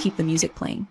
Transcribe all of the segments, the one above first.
keep the music playing.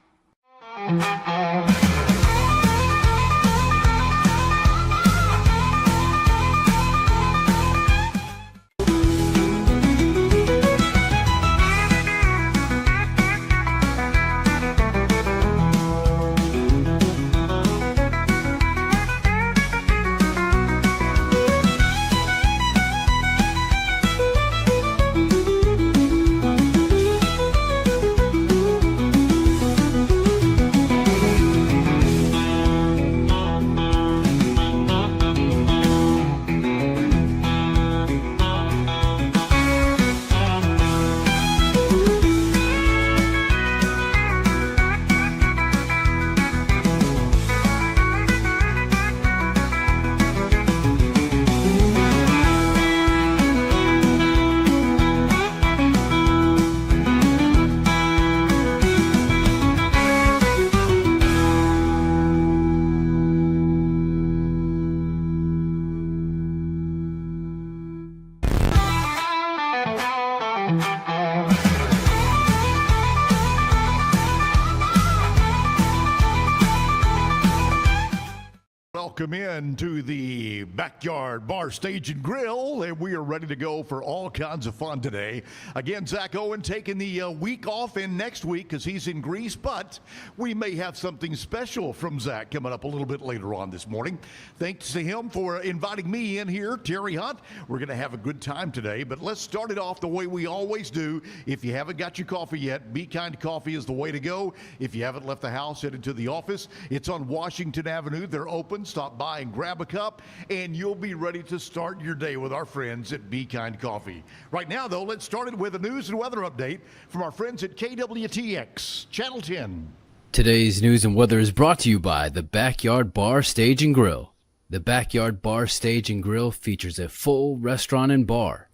Welcome in to the Backyard Bar, Stage, and Grill, and we are ready to go for all kinds of fun today. Again, Zack Owen taking the week off in next week because he's in Greece, but we may have something special from Zack coming up a little bit later on this morning. Thanks to him for inviting me in here, Terry Hunt. We're going to have a good time today, but let's start it off the way we always do. If you haven't got your coffee yet, Be Kind Coffee is the way to go. If you haven't left the house, head into the office. It's on Washington Avenue. They're open. Stop by and grab a cup, and you'll be ready to start your day with our friends at Be Kind Coffee. Right now, though, let's start it with a news and weather update from our friends at KWTX, Channel 10. Today's news and weather is brought to you by the Backyard Bar, Stage, and Grill. The Backyard Bar, Stage, and Grill features a full restaurant and bar,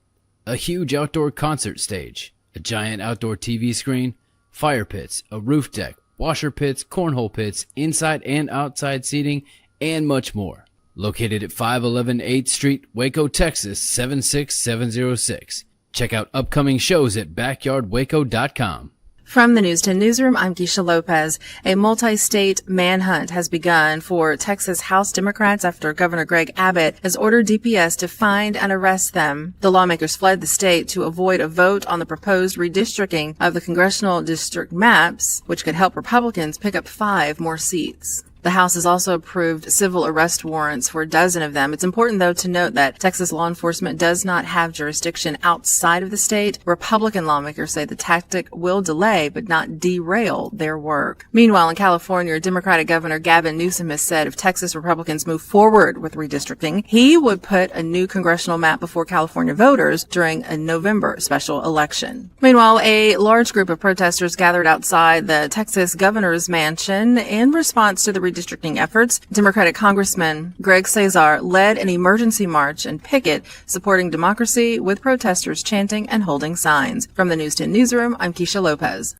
a huge outdoor concert stage, a giant outdoor TV screen, fire pits, a roof deck, washer pits, cornhole pits, inside and outside seating, and much more. Located at 511 8th Street, Waco, Texas, 76706. Check out upcoming shows at backyardwaco.com. From the News 10 Newsroom, I'm Keisha Lopez. A multi-state manhunt has begun for Texas House Democrats after Governor Greg Abbott has ordered DPS to find and arrest them. The lawmakers fled the state to avoid a vote on the proposed redistricting of the congressional district maps, which could help Republicans pick up 5 more seats. The House has also approved civil arrest warrants for a dozen of them. It's important, though, to note that Texas law enforcement does not have jurisdiction outside of the state. Republican lawmakers say the tactic will delay but not derail their work. Meanwhile, in California, Democratic Governor Gavin Newsom has said if Texas Republicans move forward with redistricting, he would put a new congressional map before California voters during a November special election. Meanwhile, a large group of protesters gathered outside the Texas governor's mansion in response to the redistricting efforts. Democratic Congressman Greg Cesar led an emergency march and picket supporting democracy with protesters chanting and holding signs. From the News 10 Newsroom, I'm Keisha Lopez.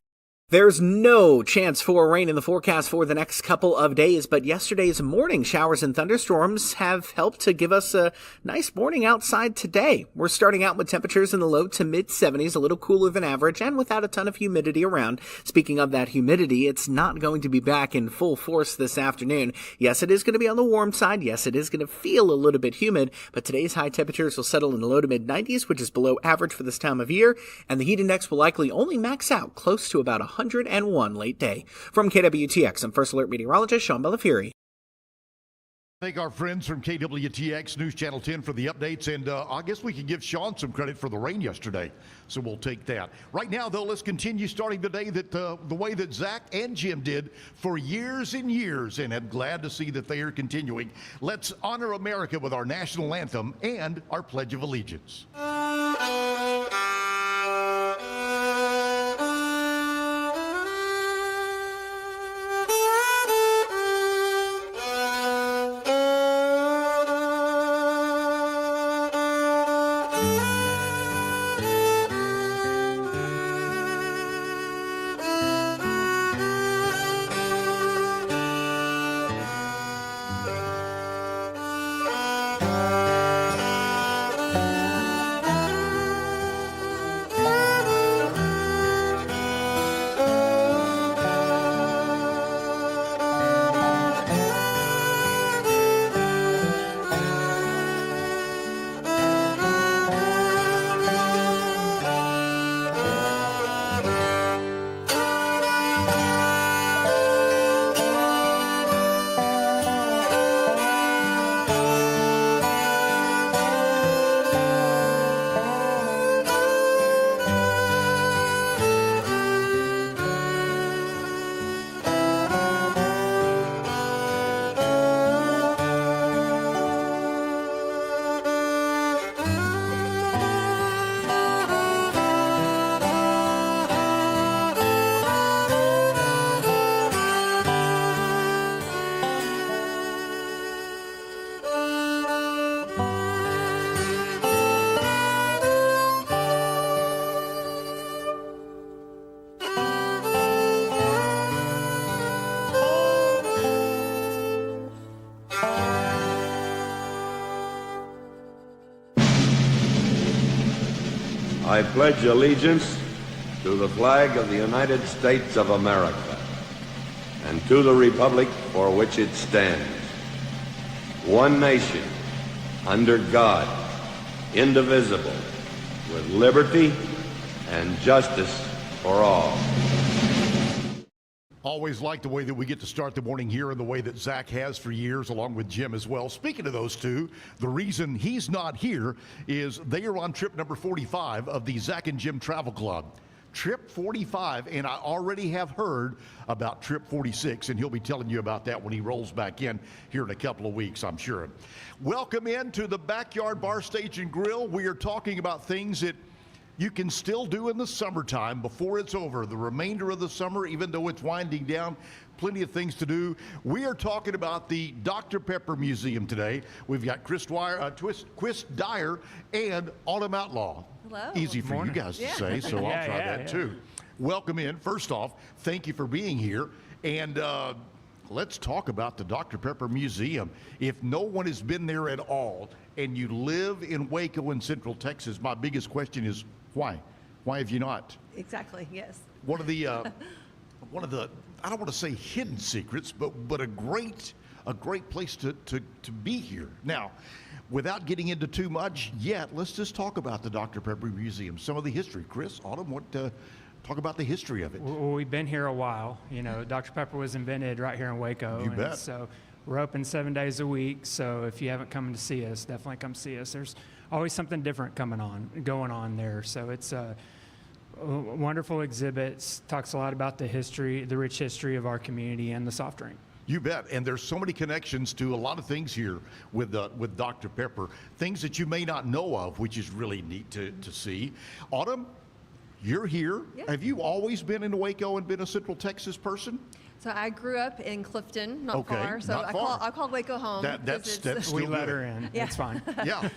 There's no chance for rain in the forecast for the next couple of days, but yesterday's morning showers and thunderstorms have helped to give us a nice morning outside today. We're starting out with temperatures in the low to mid 70s, a little cooler than average, and without a ton of humidity around. Speaking of that humidity, it's not going to be back in full force this afternoon. Yes, it is going to be on the warm side. Yes, it is going to feel a little bit humid, but today's high temperatures will settle in the low to mid 90s, which is below average for this time of year, and the heat index will likely only max out close to about 101 late day. From KWTX, I'm First Alert meteorologist Sean Bellafieri. Thank our friends from KWTX News Channel 10 for the updates, and I guess we can give Sean some credit for the rain yesterday, so we'll take that. Right now, though, let's continue starting the day that the way that Zack and Jim did for years and years, and I'm glad to see that they are continuing. Let's honor America with our national anthem and our Pledge of Allegiance. I pledge allegiance to the flag of the United States of America and to the republic for which it stands, one nation, under God, indivisible, with liberty and justice for all. Always like the way that we get to start the morning here and the way that Zach has for years, along with Jim as well. Speaking of those two, the reason he's not here is they are on trip number 45 of the Zach and Jim Travel Club. Trip 45, and I already have heard about trip 46, and he'll be telling you about that when he rolls back in here in a couple of weeks, I'm sure. Welcome into the Backyard Bar, Stage, and Grill. We are talking about things that you can still do in the summertime before it's over. The remainder of the summer, even though it's winding down, plenty of things to do. We are talking about the Dr. Pepper Museum today. We've got Chris Dyer and Autumn Outlaw. Hello. Easy for you guys to say, so I'll try that too. Welcome in. First off, thank you for being here. And let's talk about the Dr. Pepper Museum. If no one has been there at all and you live in Waco in Central Texas, my biggest question is why? Why have you not? Exactly, yes. One of the I don't want to say hidden secrets, but a great place to be here. Now, without getting into too much yet, let's just talk about the Dr. Pepper Museum, some of the history. Chris, Autumn, talk about the history of it. Well, we've been here a while. You know, Dr. Pepper was invented right here in Waco. You bet. So we're open 7 days a week. So if you haven't come to see us, definitely come see us. There's always something different going on there. So it's a wonderful exhibits. Talks a lot about the rich history of our community and the soft drink. You bet. And there's so many connections to a lot of things here with Dr. Pepper, things that you may not know of, which is really neat to see. Autumn, you're here. Yeah. Have you always been in Waco and been a Central Texas person? So I grew up in Clifton, not far. So not far. I called Waco home. That's still We let good. her in. Yeah. It's fine. Yeah.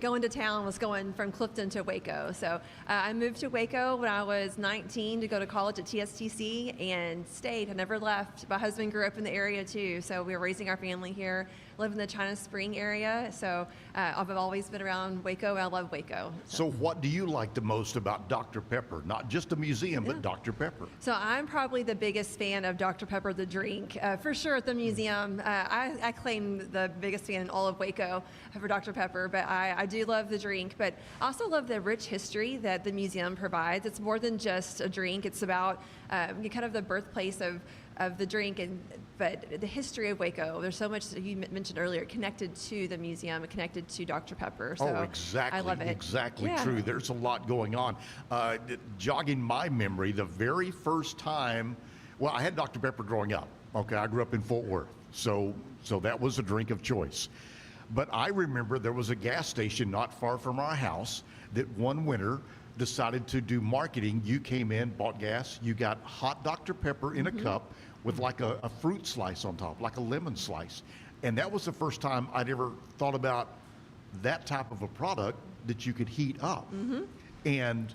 Going to town was going from Clifton to Waco. So I moved to Waco when I was 19 to go to college at TSTC and stayed. I never left. My husband grew up in the area too. So we were raising our family here, live in the China Spring area. So I've always been around Waco, and I love Waco. So what do you like the most about Dr. Pepper? Not just the museum, but Dr. Pepper. So I'm probably the biggest fan of Dr. Pepper, the drink. For sure at the museum, I claim the biggest fan in all of Waco for Dr. Pepper, but I do love the drink. But I also love the rich history that the museum provides. It's more than just a drink. It's about kind of the birthplace of the drink, but the history of Waco. There's so much that you mentioned earlier connected to the museum and connected to Dr. Pepper. So exactly. I love it. Exactly Yeah. true. There's a lot going on. Jogging my memory, the very first time, well, I had Dr. Pepper growing up. Okay, I grew up in Fort Worth, so that was a drink of choice. But I remember there was a gas station not far from our house that one winter decided to do marketing. You came in, bought gas, you got hot Dr. Pepper in a cup with like a fruit slice on top, like a lemon slice. And that was the first time I'd ever thought about that type of a product that you could heat up. And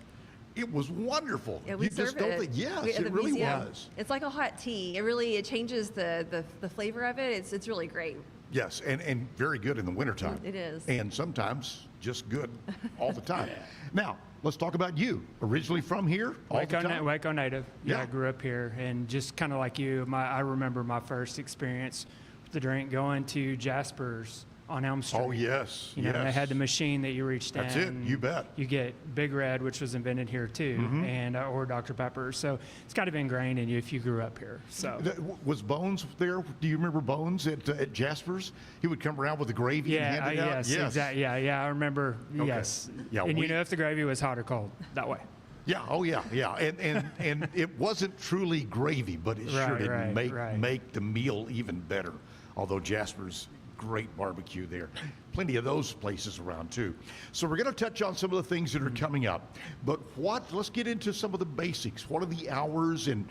it was wonderful. Yeah, we you just serve don't it. think, yes, At it the really museum. was. It's like a hot tea. It changes the flavor of it. It's really great. Yes, and very good in the wintertime. It is. And sometimes just good all the time. Now, let's talk about you. Originally from here, all the time? Waco native. Yeah, Yeah. I grew up here, and just kind of like you, I remember my first experience with the drink going to Jasper's on Elm Street. Oh, yes. You know, yes. they had the machine that you reached That's in. it, you bet. You get Big Red, which was invented here too, and or Dr. Pepper. So it's kind of ingrained in you if you grew up here. So Was Bones there? Do you remember Bones at Jasper's? He would come around with the gravy and hand it out? yes, exactly. Yeah, I remember. Okay. Yes. Yeah, and you know if the gravy was hot or cold that way. Yeah, oh yeah. And it wasn't truly gravy, but it sure did make the meal even better. Although Jasper's, great barbecue there. Plenty of those places around too. So we're going to touch on some of the things that are coming up. But let's get into some of the basics. What are the hours and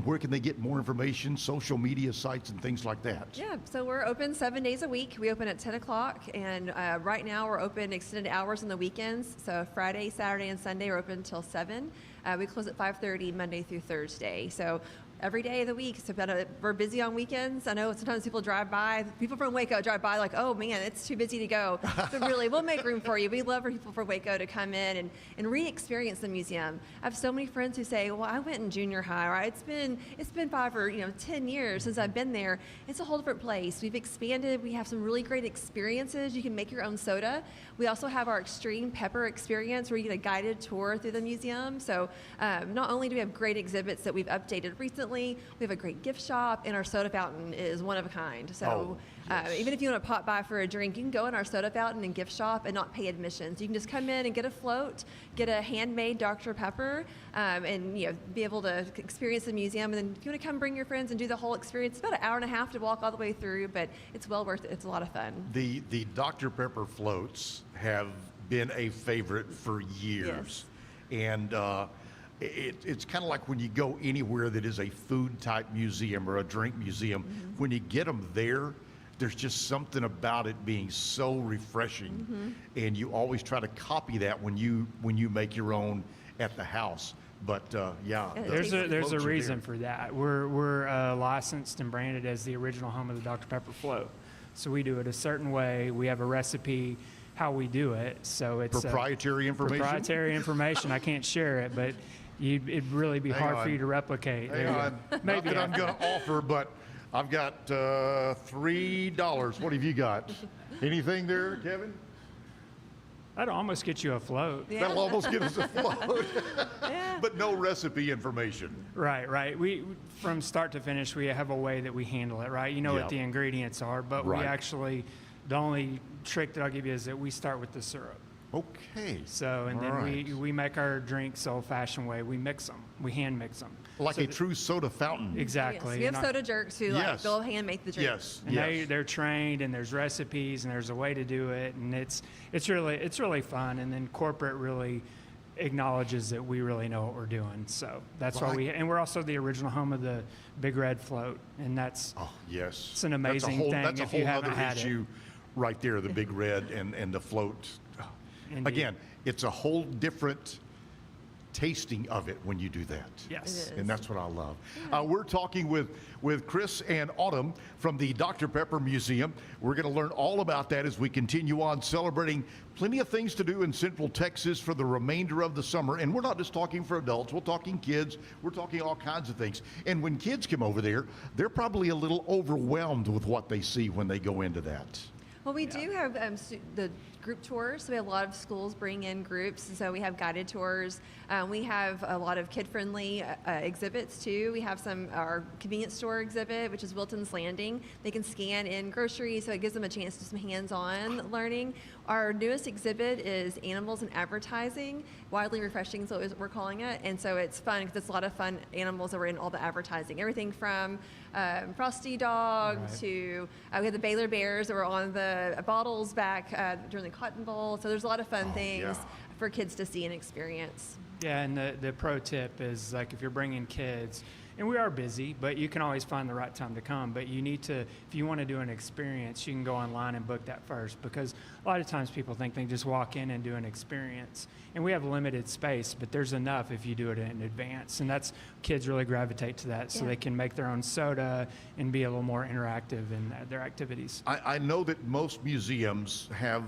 where can they get more information, social media sites and things like that? Yeah, so we're open 7 days a week. We open at 10 o'clock, and right now we're open extended hours on the weekends. So Friday, Saturday, and Sunday we're open until 7. We close at 5:30 Monday through Thursday. So every day of the week. So we're busy on weekends. I know sometimes people from Waco drive by like, oh man, it's too busy to go. But really, we'll make room for you. We love for people from Waco to come in and re-experience the museum. I have so many friends who say, well, I went in junior high, or it's been 5 or 10 years since I've been there. It's a whole different place. We've expanded. We have some really great experiences. You can make your own soda. We also have our Extreme Pepper experience where you get a guided tour through the museum. So not only do we have great exhibits that we've updated recently, we have a great gift shop, and our soda fountain is one of a kind. So even if you want to pop by for a drink, you can go in our soda fountain and gift shop and not pay admissions. You can just come in and get a float, get a handmade Dr. Pepper, and be able to experience the museum. And then if you want to come bring your friends and do the whole experience, it's about an hour and a half to walk all the way through, but it's well worth it. It's a lot of fun. The Dr. Pepper floats have been a favorite for years. Yes. And it's kind of like when you go anywhere that is a food type museum or a drink museum, when you get them there's just something about it being so refreshing, and you always try to copy that when you make your own at the house. But there's a reason for that. We're licensed and branded as the original home of the Dr. Pepper float, so we do it a certain way. We have a recipe how we do it, so it's proprietary information. Proprietary information. I can't share it, but it'd really be hard for you to replicate. Maybe I'm going to offer, but I've got $3. What have you got? Anything there, Kevin? That'll almost get you a float. Yeah. That'll almost get us a float. But no recipe information. Right. We from start to finish, we have a way that we handle it, right? You know what the ingredients are, but we actually, the only trick that I'll give you is that we start with the syrup. Okay. So, and then we make our drinks old-fashioned way. We mix them. We hand mix them. Like a true soda fountain. Exactly. Yes. We have soda jerks who they'll hand make the drinks. And they're trained, and there's recipes, and there's a way to do it, and it's really fun. And then corporate really acknowledges that we really know what we're doing. So that's why we're also the original home of the Big Red Float, and that's it's an amazing thing. That's a if you whole haven't other had issue right there, the Big Red and the float. Indeed. Again, it's a whole different tasting of it when you do that. Yes. And that's what I love. We're talking with Chris and Autumn from the Dr. Pepper Museum. We're going to learn all about that as we continue on celebrating plenty of things to do in Central Texas for the remainder of the summer. And we're not just talking for adults, we're talking kids, we're talking all kinds of things. And when kids come over there, they're probably a little overwhelmed with what they see when they go into that. Well, we do have the group tours. So we have a lot of schools bring in groups. And so we have guided tours. We have a lot of kid-friendly exhibits too. We have our convenience store exhibit, which is Wilton's Landing. They can scan in groceries, so it gives them a chance to do some hands-on learning. Our newest exhibit is Animals and Advertising, widely refreshing, so we're calling it. And so it's fun because it's a lot of fun animals that were in all the advertising. Everything from Frosty Dog to we had the Baylor Bears that were on the bottles back during the Cotton Bowl. So there's a lot of fun things for kids to see and experience. Yeah, and the pro tip is, like, if you're bringing kids, and we are busy, but you can always find the right time to come. But you need to, if you want to do an experience, you can go online and book that first, because a lot of times people think they just walk in and do an experience. And we have limited space, but there's enough if you do it in advance. And that's, kids really gravitate to that, so they can make their own soda and be a little more interactive in their activities. I know that most museums have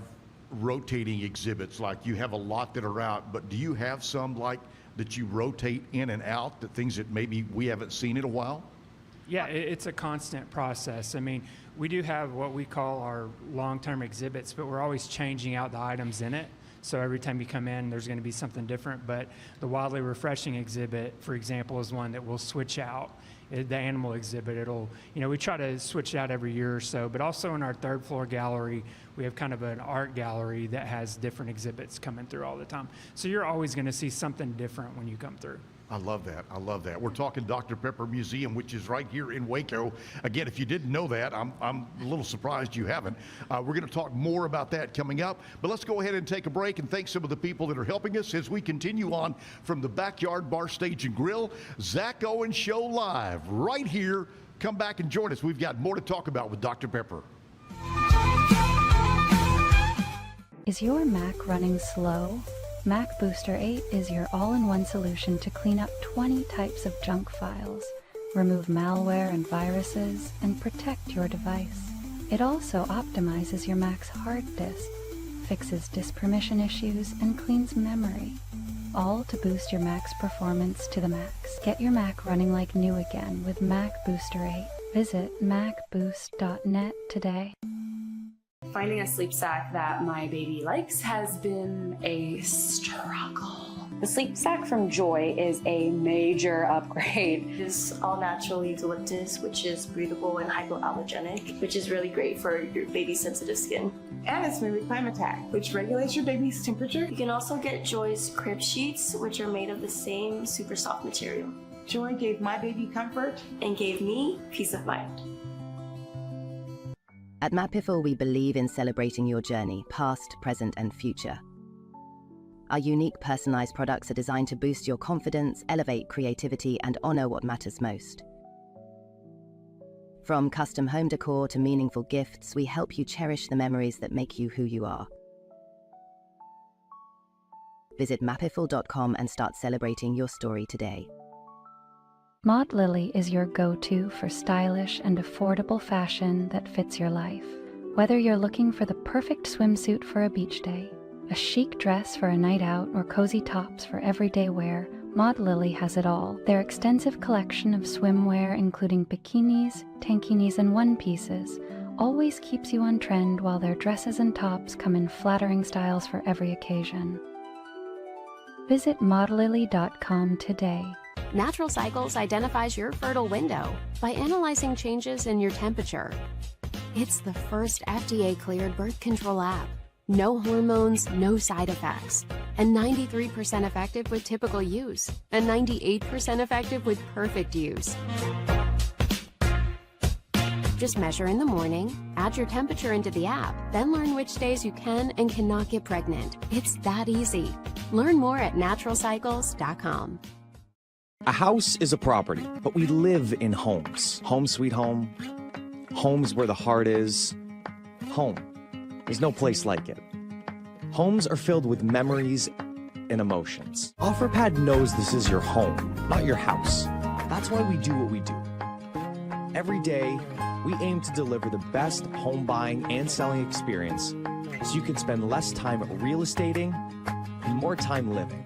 rotating exhibits, like you have a lot that are out, but do you have some like that you rotate in and out, the things that maybe we haven't seen in a while? Yeah, it's a constant process. I mean, we do have what we call our long-term exhibits, but we're always changing out the items in it. So every time you come in, there's going to be something different. But the Wildly Refreshing exhibit, for example, is one that we'll switch out. The animal exhibit, we try to switch it out every year or so. But also in our third floor gallery, we have kind of an art gallery that has different exhibits coming through all the time. So you're always going to see something different when you come through. I love that. I love that. We're talking Dr. Pepper Museum, which is right here in Waco. Again, if you didn't know that, I'm a little surprised you haven't. We're going to talk more about that coming up. But let's go ahead and take a break and thank some of the people that are helping us as we continue on from the Backyard Bar Stage and Grill. Zack Owen Show Live right here. Come back and join us. We've got more to talk about with Dr. Pepper. Is your Mac running slow? Mac Booster 8 is your all-in-one solution to clean up 20 types of junk files. remove malware and viruses, and protect your device. It also optimizes your Mac's hard disk, fixes disk permission issues, and cleans memory, all to boost your Mac's performance to the max. Get your Mac running like new again with Mac Booster 8. Visit macboost.net today. Finding a sleep sack that my baby likes has been a struggle. The sleep sack from Joy is a major upgrade. It's all natural eucalyptus, which is breathable and hypoallergenic, which is really great for your baby's sensitive skin. And it's made with ClimateTac, which regulates your baby's temperature. You can also get Joy's crib sheets, which are made of the same super soft material. Joy gave my baby comfort and gave me peace of mind. At Mapiful, we believe in celebrating your journey, past, present, and future. Our unique personalized products are designed to boost your confidence, elevate creativity, and honor what matters most. From custom home decor to meaningful gifts, we help you cherish the memories that make you who you are. Visit mapiful.com and start celebrating your story today. Maud Lily is your go-to for stylish and affordable fashion that fits your life. Whether you're looking for the perfect swimsuit for a beach day, a chic dress for a night out, or cozy tops for everyday wear, Maud Lily has it all. Their extensive collection of swimwear, including bikinis, tankinis, and one-pieces, always keeps you on trend, while their dresses and tops come in flattering styles for every occasion. Visit maudlily.com today. Natural Cycles identifies your fertile window by analyzing changes in your temperature. It's the first FDA-cleared birth control app. No hormones, no side effects, and 93% effective with typical use, and 98% effective with perfect use. Just measure in the morning, add your temperature into the app, then learn which days you can and cannot get pregnant. It's that easy. Learn more at naturalcycles.com. A house is a property, but we live in homes. Home sweet home. Homes where the heart is. Home. There's no place like it. Homes are filled with memories and emotions. OfferPad knows this is your home, not your house. That's why we do what we do. Every day, we aim to deliver the best home buying and selling experience so you can spend less time real estating and more time living.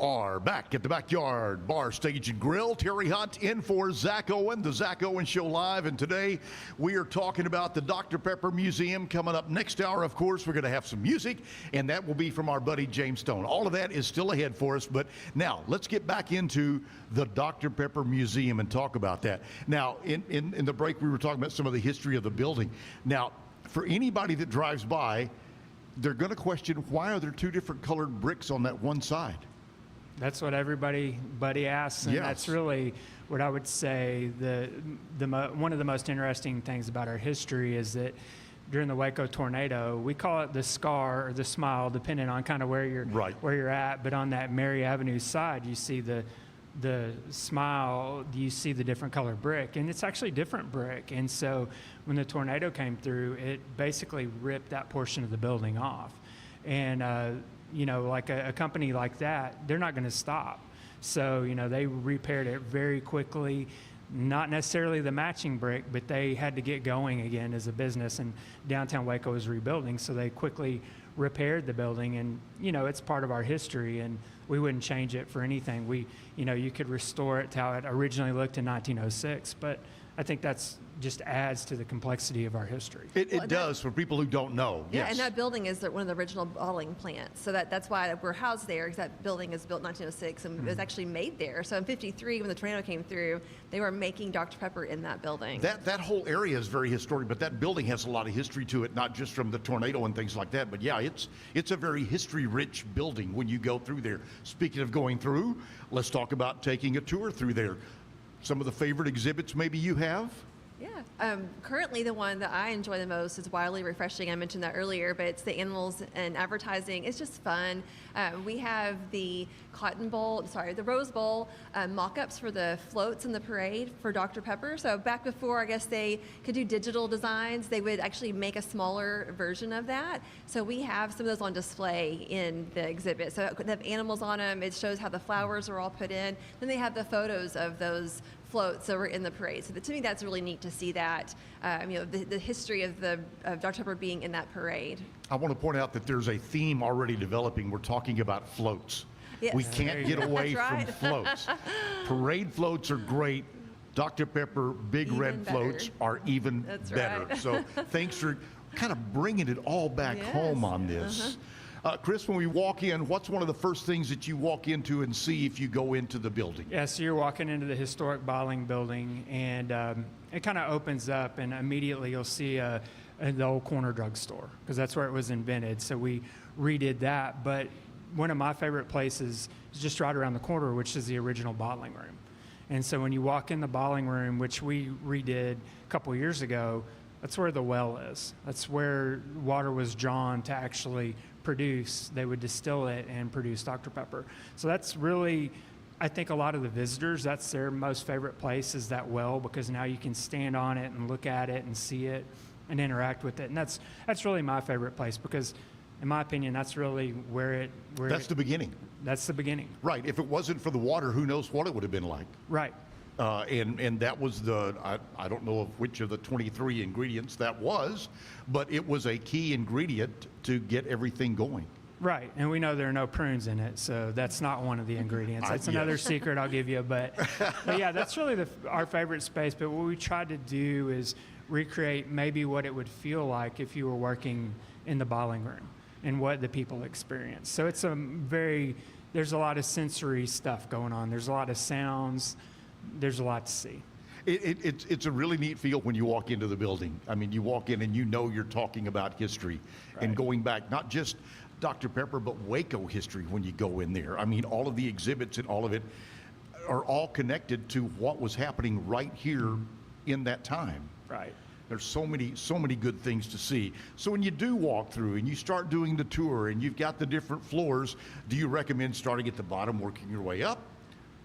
Are back at the Backyard Bar, Stage, and Grill. Terry Hunt in for Zack Owen, the Zack Owen Show Live. And today we are talking about the Dr. Pepper Museum. Coming up next hour, of course, we're going to have some music, and that will be from our buddy James Stone. All of that is still ahead for us. But now let's get back into the Dr. Pepper Museum and talk about that. Now, in the break, we were talking about some of the history of the building. Now, for anybody that drives by, they're going to question, why are there two different colored bricks on that one side? That's what everybody asks, and yes, that's really what I would say one of the most interesting things about our history is that during the Waco tornado, we call it the scar or the smile, depending on kind of where you're at. But on that Mary Avenue side, you see the smile, you see the different color brick, and it's actually different brick. And so when the tornado came through, it basically ripped that portion of the building off. And you know, like a company like that, they're not going to stop. So, you know, they repaired it very quickly, not necessarily the matching brick, but they had to get going again as a business, and downtown Waco was rebuilding, so they quickly repaired the building. And, you know, it's part of our history, and we wouldn't change it for anything. You know, you could restore it to how it originally looked in 1906, but I think that's just adds to the complexity of our history. It does for people who don't know. Yeah, yes. and that building is one of the original bottling plants. So that's why we're housed there, because that building is built in 1906 and it was actually made there. So in 53, when the tornado came through, they were making Dr. Pepper in that building. That whole area is very historic, but that building has a lot of history to it, not just from the tornado and things like that. But yeah, it's a very history-rich building when you go through there. Speaking of going through, let's talk about taking a tour through there. Some of the favorite exhibits maybe you have? Currently, the one that I enjoy the most is Wildly Refreshing. I mentioned that earlier, but it's the animals and advertising. It's just fun. We have the the Rose Bowl mock-ups for the floats in the parade for Dr. Pepper. So back before, I guess they could do digital designs, they would actually make a smaller version of that. So we have some of those on display in the exhibit. So they have animals on them. It shows how the flowers are all put in. Then they have the photos of those floats that were in the parade. So to me, that's really neat to see that, the history of Dr. Pepper being in that parade. I want to point out that there's a theme already developing. We're talking about floats. Yes. We can't get away That's from right. floats. Parade floats are great. Dr. Pepper Big Even Red better. floats are even That's better. right. So thanks for kind of bringing it all back Yes. home on this. Chris, when we walk in, what's one of the first things that you walk into and see if you go into the building? Yeah, so you're walking into the historic bottling building, and it kind of opens up, and immediately you'll see the old corner drugstore, because that's where it was invented. So we redid that. But one of my favorite places is just right around the corner, which is the original bottling room. And so when you walk in the bottling room, which we redid a couple years ago, that's where the well is. That's where water was drawn to actually produce. They would distill it and produce Dr. Pepper. So that's really, I think a lot of the visitors, that's their most favorite place, is that well, because now you can stand on it and look at it and see it and interact with it. And that's really my favorite place, because in my opinion, that's really That's the beginning. That's the beginning. Right. If it wasn't for the water, who knows what it would have been like. Right. And that was I don't know of which of the 23 ingredients that was, but it was a key ingredient to get everything going. Right, and we know there are no prunes in it, so that's not one of the ingredients. That's another secret I'll give you. But yeah, that's really our favorite space. But what we tried to do is recreate maybe what it would feel like if you were working in the bottling room and what the people experience. So it's there's a lot of sensory stuff going on. There's a lot of sounds. There's a lot to see. It's a really neat feel when you walk into the building. I mean, you walk in and you know you're talking about history and going back, not just Dr. Pepper, but Waco history when you go in there. I mean, all of the exhibits and all of it are all connected to what was happening right here in that time. Right. There's so many good things to see. So when you do walk through and you start doing the tour and you've got the different floors, do you recommend starting at the bottom, working your way up,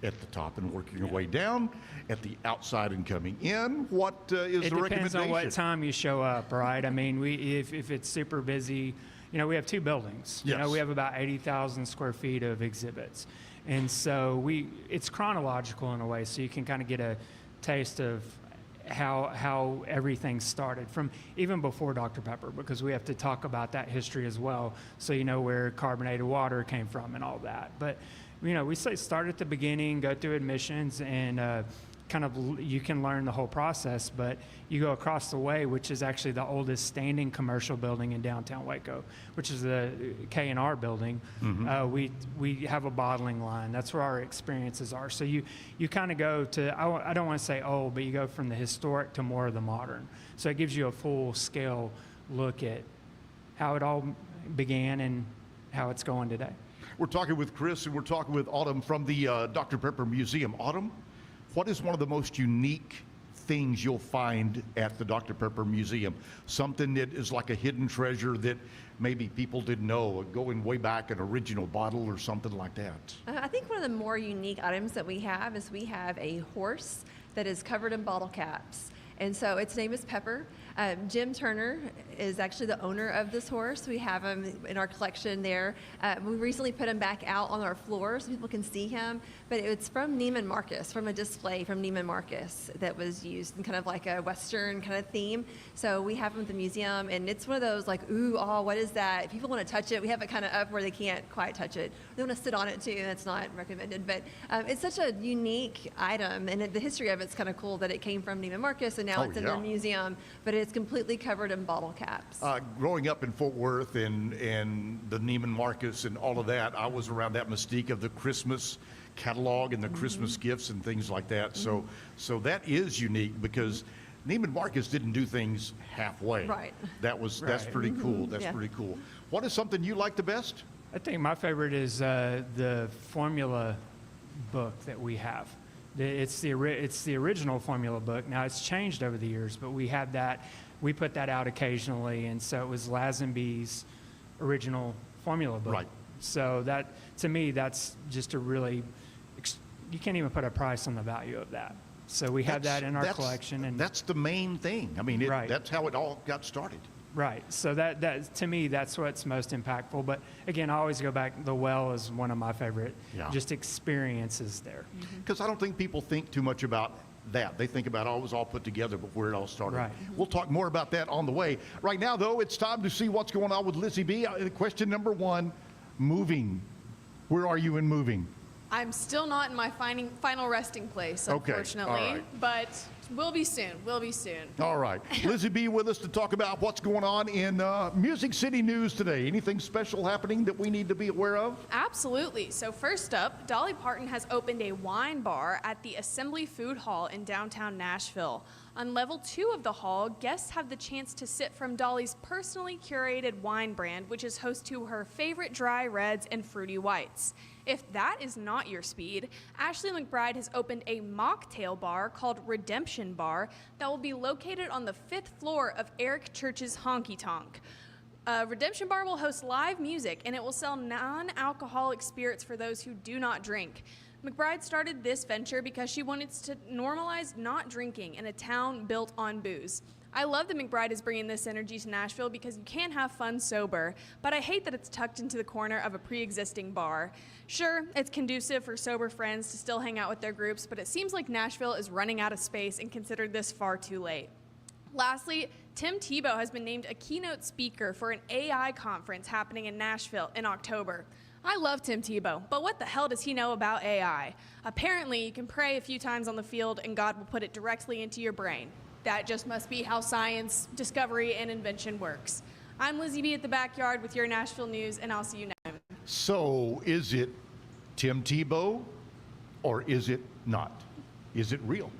at the top and working your way down, at the outside and coming in? What is the recommendation? It depends on what time you show up, right? I mean, if it's super busy, we have two buildings. Yes. We have about 80,000 square feet of exhibits. And so it's chronological in a way, so you can kind of get a taste of how everything started from even before Dr. Pepper, because we have to talk about that history as well, so you know where carbonated water came from and all that. But we say start at the beginning, go through admissions, and you can learn the whole process. But you go across the way, which is actually the oldest standing commercial building in downtown Waco, which is the K&R building. Mm-hmm. We have a bottling line. That's where our experiences are. So you kind of go to, I don't want to say old, but you go from the historic to more of the modern. So it gives you a full scale look at how it all began and how it's going today. We're talking with Chris and we're talking with Autumn from the Dr. Pepper Museum. Autumn, what is one of the most unique things you'll find at the Dr. Pepper Museum? Something that is like a hidden treasure that maybe people didn't know, going way back, an original bottle or something like that? I think one of the more unique items that we have is we have a horse that is covered in bottle caps. And so its name is Pepper. Jim Turner is actually the owner of this horse. We have him in our collection there. We recently put him back out on our floor so people can see him. But it's from Neiman Marcus, from a display from Neiman Marcus that was used in kind of like a Western kind of theme. So we have him at the museum, and it's one of those like, ooh, oh, what is that? If people want to touch it, we have it kind of up where they can't quite touch it. They want to sit on it too, that's not recommended. But it's such a unique item, and the history of it's kind of cool that it came from Neiman Marcus, and now it's in their museum, but it's completely covered in bottle caps. Growing up in Fort Worth and the Neiman Marcus and all of that, I was around that mystique of the Christmas catalog and the Christmas gifts and things like that. So that is unique because Neiman Marcus didn't do things halfway. Right. That's pretty cool. That's pretty cool. What is something you like the best? I think my favorite is the formula book that we have. It's the original formula book. Now it's changed over the years, but we had that. We put that out occasionally, and so it was Lazenby's original formula book. Right. So that, to me, that's just a really, you can't even put a price on the value of that. So we had that in our collection, and that's the main thing. I mean, that's how it all got started. Right. So that to me, that's what's most impactful. But again, I always go back. The well is one of my favorite just experiences there. Because I don't think people think too much about that. They think about, oh, it was all put together, but where it all started. Right. We'll talk more about that on the way. Right now, though, it's time to see what's going on with Lizzie B. Question number one, moving. Where are you in moving? I'm still not in my final resting place, unfortunately. Okay. All right. But we'll be soon. We'll be soon. All right. Lizzie B with us to talk about what's going on in Music City news today. Anything special happening that we need to be aware of? Absolutely. So first up, Dolly Parton has opened a wine bar at the Assembly Food Hall in downtown Nashville. On level 2 of the hall, guests have the chance to sip from Dolly's personally curated wine brand, which is host to her favorite dry reds and fruity whites. If that is not your speed, Ashley McBride has opened a mocktail bar called Redemption Bar that will be located on the 5th floor of Eric Church's Honky Tonk. Redemption Bar will host live music, and it will sell non-alcoholic spirits for those who do not drink. McBride started this venture because she wanted to normalize not drinking in a town built on booze. I love that McBride is bringing this energy to Nashville because you can have fun sober, but I hate that it's tucked into the corner of a pre-existing bar. Sure, it's conducive for sober friends to still hang out with their groups, but it seems like Nashville is running out of space and considered this far too late. Lastly, Tim Tebow has been named a keynote speaker for an AI conference happening in Nashville in October. I love Tim Tebow, but what the hell does he know about AI? Apparently, you can pray a few times on the field and God will put it directly into your brain. That just must be how science, discovery, and invention works. I'm Lizzie B at the Backyard with your Nashville news, and I'll see you next time. So, is it Tim Tebow, or is it not? Is it real?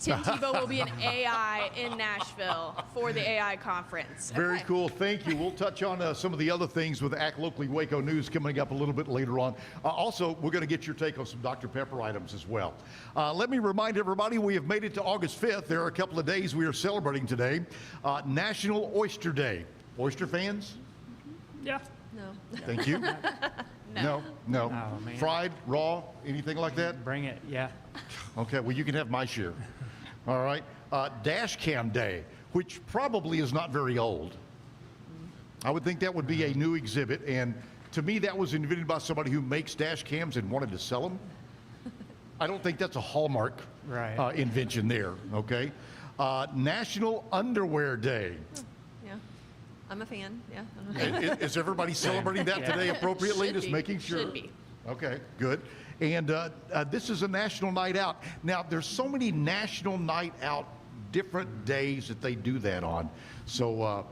Tim Tebow will be an AI in Nashville for the AI conference. Very cool. Thank you. We'll touch on some of the other things with Act Locally Waco News coming up a little bit later on. Also, we're going to get your take on some Dr. Pepper items as well. Let me remind everybody, we have made it to August 5th. There are a couple of days we are celebrating today. National Oyster Day. Oyster fans? Yeah. No. Thank you. No. Oh, man. Fried, raw, anything like that? Bring it, yeah. Okay, well, you can have my share. All right. Dash Cam Day, which probably is not very old. I would think that would be a new exhibit, and to me, that was invented by somebody who makes dash cams and wanted to sell them. I don't think that's a Hallmark invention there, okay? National Underwear Day. Yeah, I'm a fan, yeah. Is everybody celebrating that today appropriately? Should Just be. making sure? Should be. Okay, good. And this is a national night out. Now, there's so many national night out, different days that they do that on. So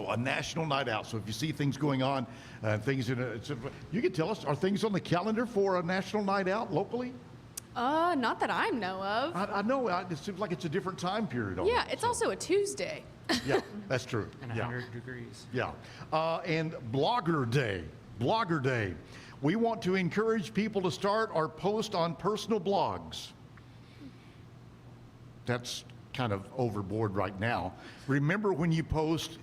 a national night out. So if you see things going on, things you can tell us, are things on the calendar for a national night out locally? Not that I know of. I know. It seems like it's a different time period. Yeah, it's also a Tuesday. Yeah, that's true. And 100 degrees. Yeah. And Blogger Day. Blogger Day. We want to encourage people to start or post on personal blogs. That's kind of overboard right now. Remember, when you post,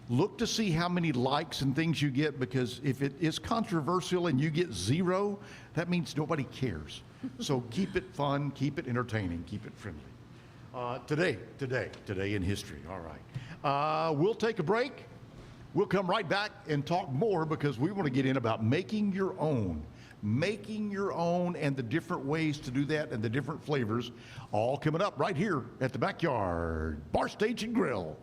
look to see how many likes and things you get, because if it is controversial and you get 0, that means nobody cares. So keep it fun, keep it entertaining, keep it friendly. Today in history. All right. We'll take a break. We'll come right back and talk more, because we want to get in about making your own and the different ways to do that and the different flavors, all coming up right here at the Backyard Bar, Stage, and Grill.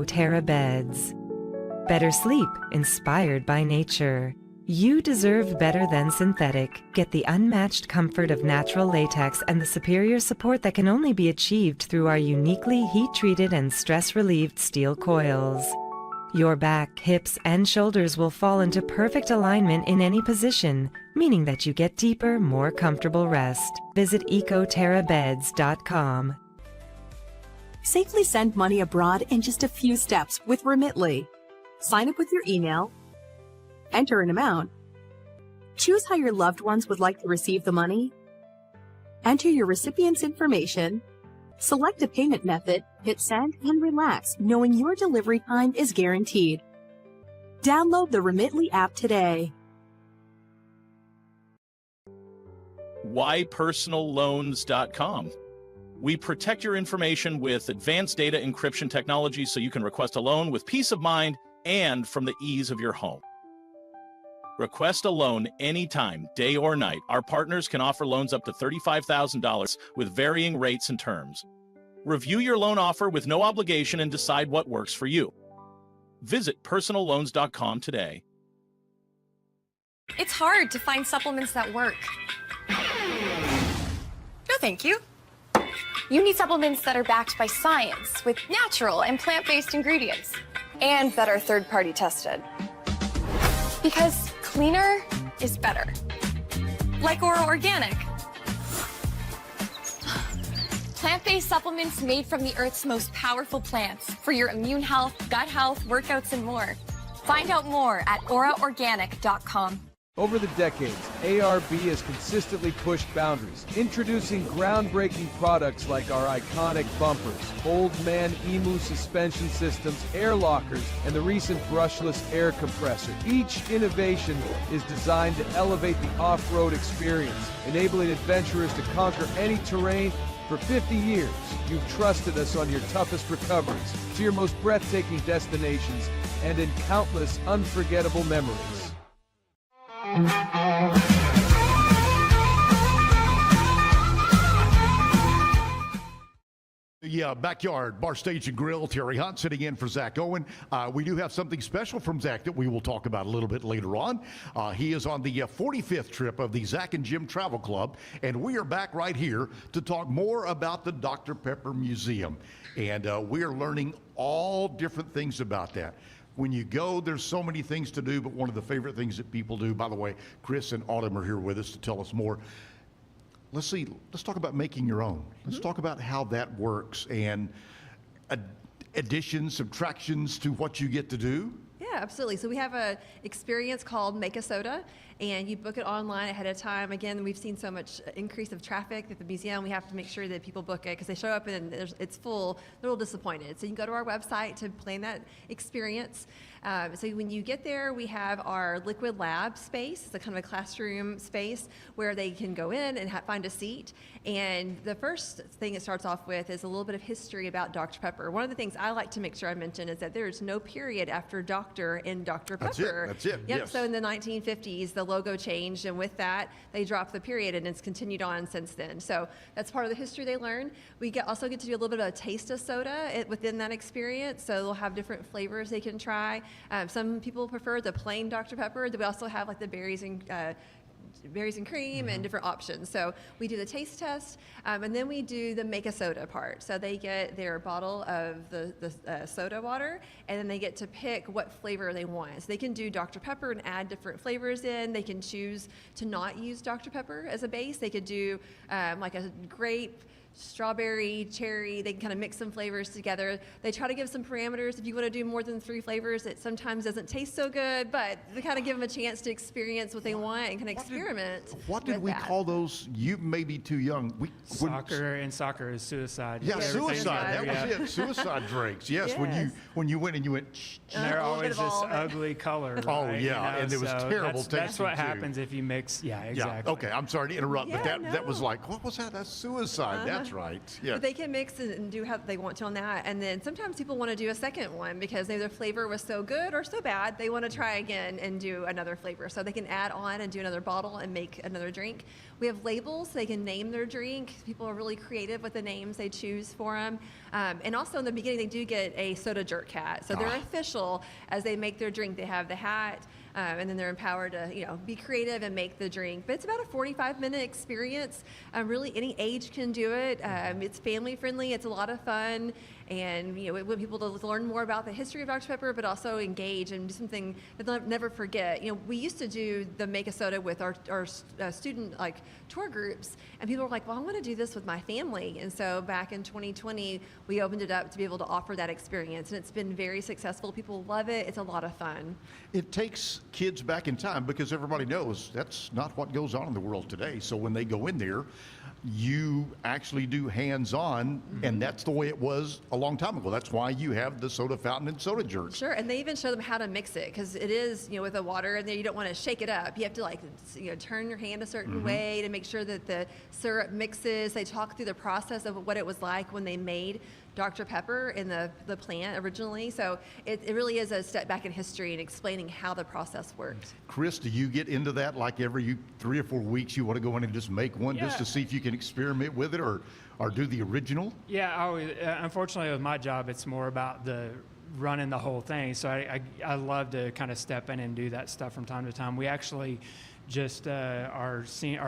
Terra Beds. Better sleep inspired by nature. You deserve better than synthetic. Get the unmatched comfort of natural latex and the superior support that can only be achieved through our uniquely heat-treated and stress-relieved steel coils. Your back, hips, and shoulders will fall into perfect alignment in any position, meaning that you get deeper, more comfortable rest. Visit ecoterrabeds.com. Safely send money abroad in just a few steps with Remitly. Sign up with your email, enter an amount, choose how your loved ones would like to receive the money, enter your recipient's information, select a payment method, hit send, and relax, knowing your delivery time is guaranteed. Download the Remitly app today. WhyPersonalLoans.com. We protect your information with advanced data encryption technology so you can request a loan with peace of mind and from the ease of your home. Request a loan anytime, day or night. Our partners can offer loans up to $35,000 with varying rates and terms. Review your loan offer with no obligation and decide what works for you. Visit personalloans.com today. It's hard to find supplements that work. No, thank you. You need supplements that are backed by science with natural and plant-based ingredients and that are third-party tested. Because cleaner is better. Like Ora Organic. Plant-based supplements made from the Earth's most powerful plants for your immune health, gut health, workouts, and more. Find out more at oraorganic.com. Over the decades, ARB has consistently pushed boundaries, introducing groundbreaking products like our iconic bumpers, Old Man Emu suspension systems, air lockers, and the recent brushless air compressor. Each innovation is designed to elevate the off-road experience, enabling adventurers to conquer any terrain. For 50 years, you've trusted us on your toughest recoveries, to your most breathtaking destinations, and in countless unforgettable memories. Yeah, Backyard Bar Stage and Grill. Terry Hunt sitting in for Zack Owen. We do have something special from Zack that we will talk about a little bit later on. He is on the 45th trip of the Zack and Jim Travel Club, and we are back right here to talk more about the Dr. Pepper Museum. And we are learning all different things about that. When you go, there's so many things to do, but one of the favorite things that people do, by the way, Chris and Autumn are here with us to tell us more. Let's talk about making your own. Let's talk about how that works and additions, subtractions to what you get to do. Yeah, absolutely. So we have an experience called Make a Soda, and you book it online ahead of time. Again, we've seen so much increase of traffic at the museum. We have to make sure that people book it because they show up and it's full. They're a little disappointed. So you can go to our website to plan that experience. So when you get there, we have our liquid lab space. It's a kind of a classroom space where they can go in and find a seat. And the first thing it starts off with is a little bit of history about Dr. Pepper. One of the things I like to make sure I mention is that there's no period after Dr. in Dr. Pepper. That's it. Yep. Yes. So in the 1950s, the logo changed, and with that, they dropped the period, and it's continued on since then. So that's part of the history they learn. We also get to do a little bit of a taste of soda within that experience. So they'll have different flavors they can try. Some people prefer the plain Dr. Pepper. We also have like the berries and cream and different options. So we do the taste test, and then we do the make a soda part. So they get their bottle of the soda water, and then they get to pick what flavor they want. So they can do Dr. Pepper and add different flavors in. They can choose to not use Dr. Pepper as a base. They could do like a grape, strawberry, cherry. They can kind of mix some flavors together. They try to give some parameters. If you want to do more than 3 flavors, it sometimes doesn't taste so good, but they kind of give them a chance to experience what they want and can experiment. What did we call those? You may be too young. Soccer is suicide. Yeah, suicide. That was it. Suicide drinks. Yes, Yes. when you went and you went. And they're always this ugly color. Oh right? yeah, and there was terrible tasting. That's what happens if you mix. Yeah, exactly. Yeah. Okay, I'm sorry to interrupt, but that was like, what was that? That's suicide. That's right. Yeah. But they can mix and do how they want to on that. And then sometimes people want to do a second one because maybe their flavor was so good or so bad, they want to try again and do another flavor. So they can add on and do another bottle and make another drink. We have labels, so they can name their drink. People are really creative with the names they choose for them. And also in the beginning, they do get a soda jerk hat. So they're official as they make their drink. They have the hat. And then they're empowered to, be creative and make the drink. But it's about a 45-minute experience. Really, any age can do it. It's family friendly. It's a lot of fun, and we want people to learn more about the history of Dr. Pepper, but also engage and do something that they'll never forget. We used to do the Make a Soda with our student tour groups, and people were like, "Well, I want to do this with my family." And so back in 2020, we opened it up to be able to offer that experience, and it's been very successful. People love it. It's a lot of fun. It takes kids back in time because everybody knows that's not what goes on in the world today. So when they go in there, you actually do hands-on, and that's the way it was a long time ago. That's why you have the soda fountain and soda jerks. Sure, and they even show them how to mix it, because it is, with the water in there, you don't want to shake it up. You have to turn your hand a certain way to make sure that the syrup mixes. They talk through the process of what it was like when they made Dr. Pepper in the plant originally. So it really is a step back in history and explaining how the process worked. Chris, do you get into that like every 3 or 4 weeks you want to go in and just make one just to see if you can experiment with it or do the original? Yeah, unfortunately with my job, it's more about running the whole thing. So I love to kind of step in and do that stuff from time to time. We actually just our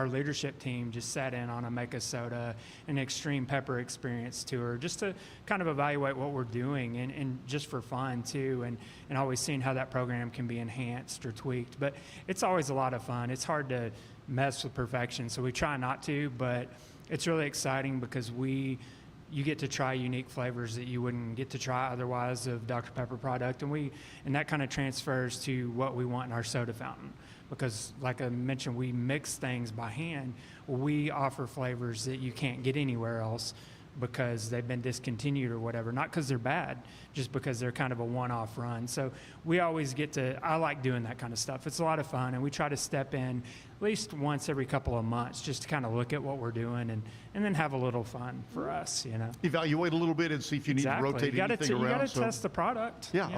leadership team just sat in on a Make a Soda and Extreme Pepper Experience tour just to kind of evaluate what we're doing and just for fun too, and always seeing how that program can be enhanced or tweaked. But it's always a lot of fun. It's hard to mess with perfection, so we try not to, but it's really exciting because you get to try unique flavors that you wouldn't get to try otherwise of Dr. Pepper product, and that kind of transfers to what we want in our soda fountain. Because like I mentioned, we mix things by hand. We offer flavors that you can't get anywhere else because they've been discontinued or whatever. Not because they're bad, just because they're kind of a one-off run. So we always I like doing that kind of stuff. It's a lot of fun, and we try to step in at least once every couple of months just to kind of look at what we're doing and then have a little fun for us, Evaluate a little bit and see if you need to rotate anything around. You got to test the product. Yeah,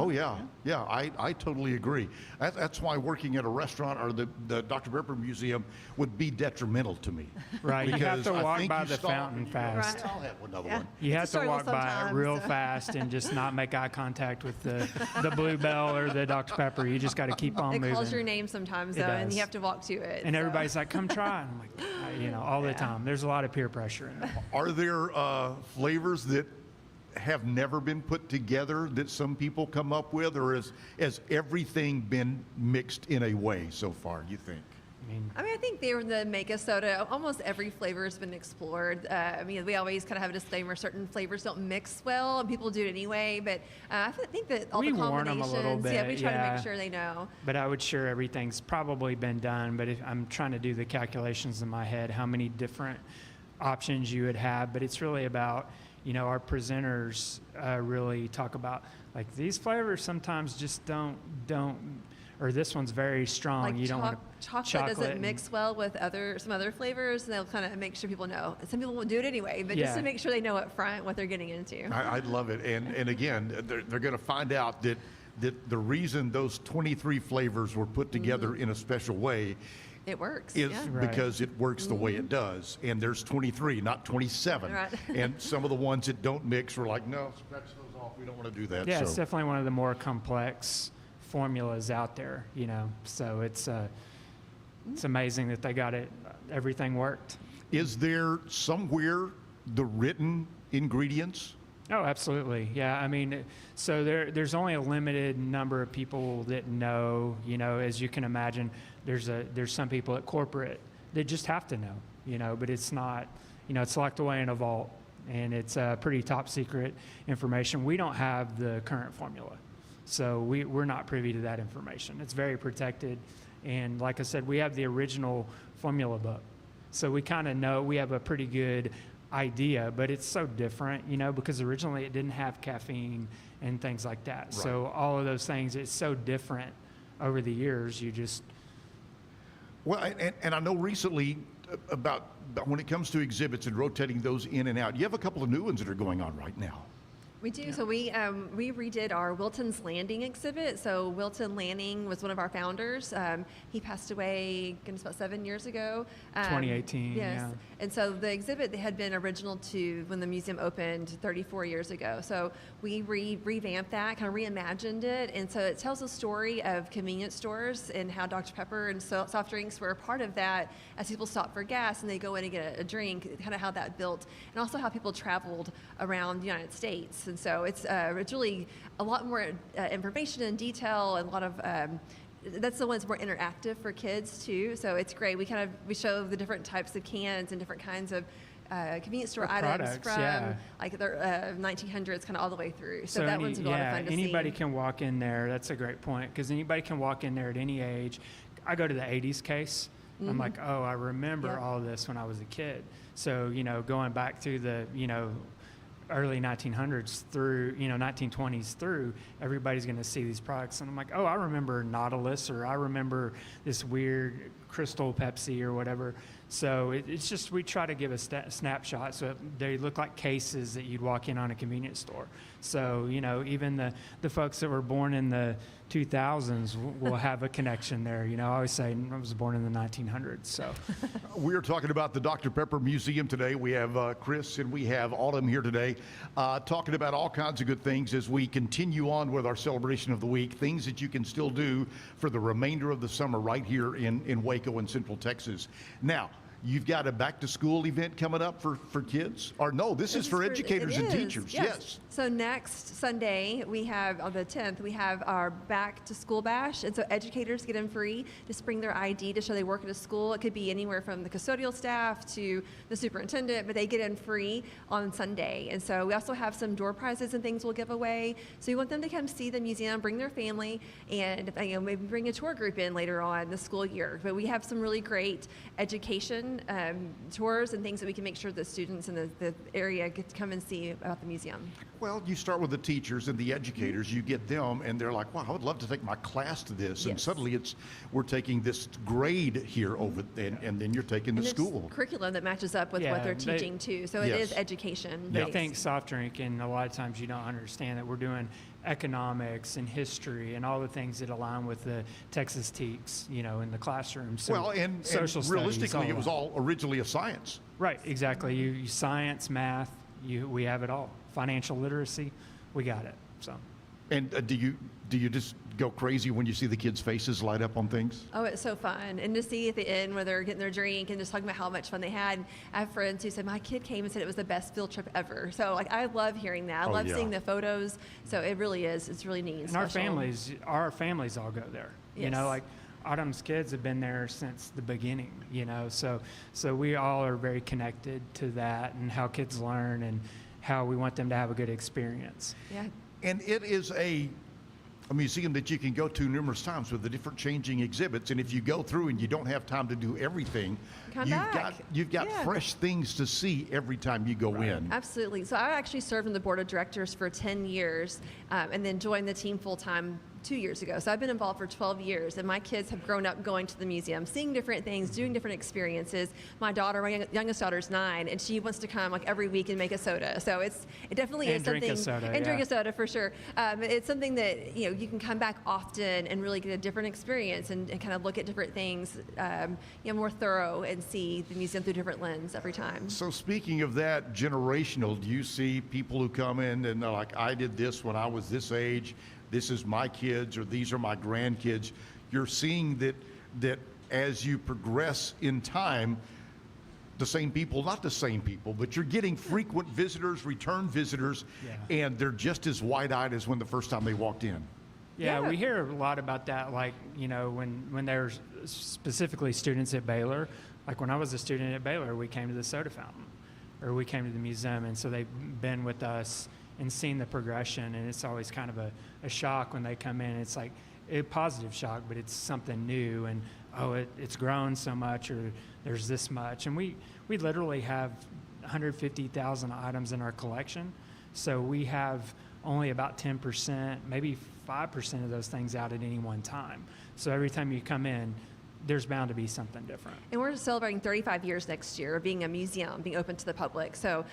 yeah, I totally agree. That's why working at a restaurant or the Dr. Pepper Museum would be detrimental to me. Right, you have to walk by the fountain fast. I'll have another one. You have to walk by it real fast and just not make eye contact with the Bluebell or the Dr. Pepper. You just got to keep on moving. It calls your name sometimes, though, and you have to walk to it. And everybody's like, come try. And I'm like, all the time. There's a lot of peer pressure in it. Are there flavors that have never been put together that some people come up with, or has everything been mixed in a way so far, you think? I think the Make a Soda, almost every flavor has been explored. We always kind of have a disclaimer, certain flavors don't mix well, and people do it anyway, but I think that all the combinations, warn them a little bit, we try to make sure they know. But I would sure everything's probably been done, but I'm trying to do the calculations in my head, how many different options you would have, but it's really about, our presenters really talk about, like, these flavors sometimes just don't or this one's very strong. Like you don't want chocolate doesn't mix well with some other flavors, and they'll kind of make sure people know. Some people won't do it anyway, but just to make sure they know up front what they're getting into. I love it, and again, they're going to find out that the reason those 23 flavors were put together in a special way it works. Is because it works the way it does, and there's 23, not 27. Right. And some of the ones that don't mix, we're like, no, scratch those off. We don't want to do that. Yeah, it's definitely one of the more complex formulas out there, so it's amazing that they got everything worked. Is there somewhere the written ingredients? Oh, absolutely. Yeah, so there's only a limited number of people that know, as you can imagine, there's some people at corporate that just have to know, but it's not, it's locked away in a vault, and it's pretty top secret information. We don't have the current formula. So we're not privy to that information. It's very protected. And like I said, we have the original formula book. So we kind of know, we have a pretty good idea, but it's so different, because originally it didn't have caffeine and things like that. Right. So all of those things, it's so different over the years. You just... Well, and I know recently about when it comes to exhibits and rotating those in and out. You have a couple of new ones that are going on right now. We do. So we redid our Wilton's Landing exhibit. So Wilton Lanning was one of our founders. He passed away, goodness, about 7 years ago. 2018. Yes. Yeah. And so the exhibit had been original to when the museum opened 34 years ago. So we revamped that, kind of reimagined it. And so it tells a story of convenience stores and how Dr. Pepper and soft drinks were a part of that as people stop for gas and they go in and get a drink, kind of how that built, and also how people traveled around the United States. And so it's really a lot more information and detail, and a lot of that's the one that's more interactive for kids too. So it's great. We show the different types of cans and different kinds of convenience store items from like the 1900s kind of all the way through. So that one's a lot of fun to see. Anybody can walk in there. That's a great point, because anybody can walk in there at any age. I go to the 80s case. Mm-hmm. I'm like, oh, I remember all this when I was a kid. So, going back to the, early 1900s through, 1920s through, everybody's going to see these products. And I'm like, oh, I remember Nautilus, or I remember this weird Crystal Pepsi or whatever. So it's just, we try to give a snapshot so they look like cases that you'd walk in on a convenience store. So, even the folks that were born in the 2000s will have a connection there. I always say I was born in the 1900s. So we're talking about the Dr. Pepper Museum today. We have Chris and we have Autumn here today talking about all kinds of good things as we continue on with our celebration of the week, things that you can still do for the remainder of the summer right here in Waco and Central Texas. Now, you've got a back-to-school event coming up for kids? Or no, this is for educators and teachers. Yes. So next Sunday, we have, on the 10th, we have our back-to-school bash. And so educators get in free to bring their ID to show they work at a school. It could be anywhere from the custodial staff to the superintendent, but they get in free on Sunday. And so we also have some door prizes and things we'll give away. So we want them to come see the museum, bring their family, and maybe bring a tour group in later on the school year. But we have some really great education tours and things that we can make sure the students in the area get to come and see about the museum. Well, you start with the teachers and the educators, you get them, and they're like, wow, I would love to take my class to this. Yes. And suddenly we're taking this grade here over, and then you're taking the school. Curriculum that matches up with what they're teaching too. So it is education. They think soft drink, and a lot of times you don't understand that we're doing economics and history and all the things that align with the Texas TEKS, in the classroom. So well, and realistically, it was all originally a science. Right, exactly. You science, math, we have it all. Financial literacy, we got it. So. And do you just go crazy when you see the kids' faces light up on things? Oh, it's so fun. And to see at the end where they're getting their drink and just talking about how much fun they had. I have friends who said, my kid came and said it was the best field trip ever. So I love hearing that. I love seeing the photos. So it really is. It's really neat and special. Our families all go there. Yes. Autumn's kids have been there since the beginning, so we all are very connected to that and how kids learn and how we want them to have a good experience. Yeah. And it is a museum that you can go to numerous times with the different changing exhibits. And if you go through and you don't have time to do everything, you've got fresh things to see every time you go in. Absolutely. So I actually served on the board of directors for 10 years and then joined the team full-time 2 years ago. So I've been involved for 12 years, and my kids have grown up going to the museum, seeing different things, doing different experiences. My youngest daughter's 9, and she wants to come every week and make a soda. So it definitely is something. Drink a soda for sure. It's something that you can come back often and really get a different experience and kind of look at different things, more thorough and see the museum through a different lens every time. So speaking of that, generational, do you see people who come in and they're like, I did this when I was this age, this is my kids, or these are my grandkids? You're seeing that as you progress in time, the same people, not the same people, but you're getting frequent visitors, return visitors, and they're just as wide-eyed as when the first time they walked in. Yeah, we hear a lot about that, when there's specifically students at Baylor. Like when I was a student at Baylor, we came to the soda fountain, or we came to the museum, and so they've been with us and seen the progression, and it's always kind of a shock when they come in. It's like a positive shock, but it's something new, and it's grown so much, or there's this much. And we literally have 150,000 items in our collection, so we have only about 10%, maybe 5% of those things out at any one time. So every time you come in, there's bound to be something different. And we're celebrating 35 years next year of being a museum, being open to the public. So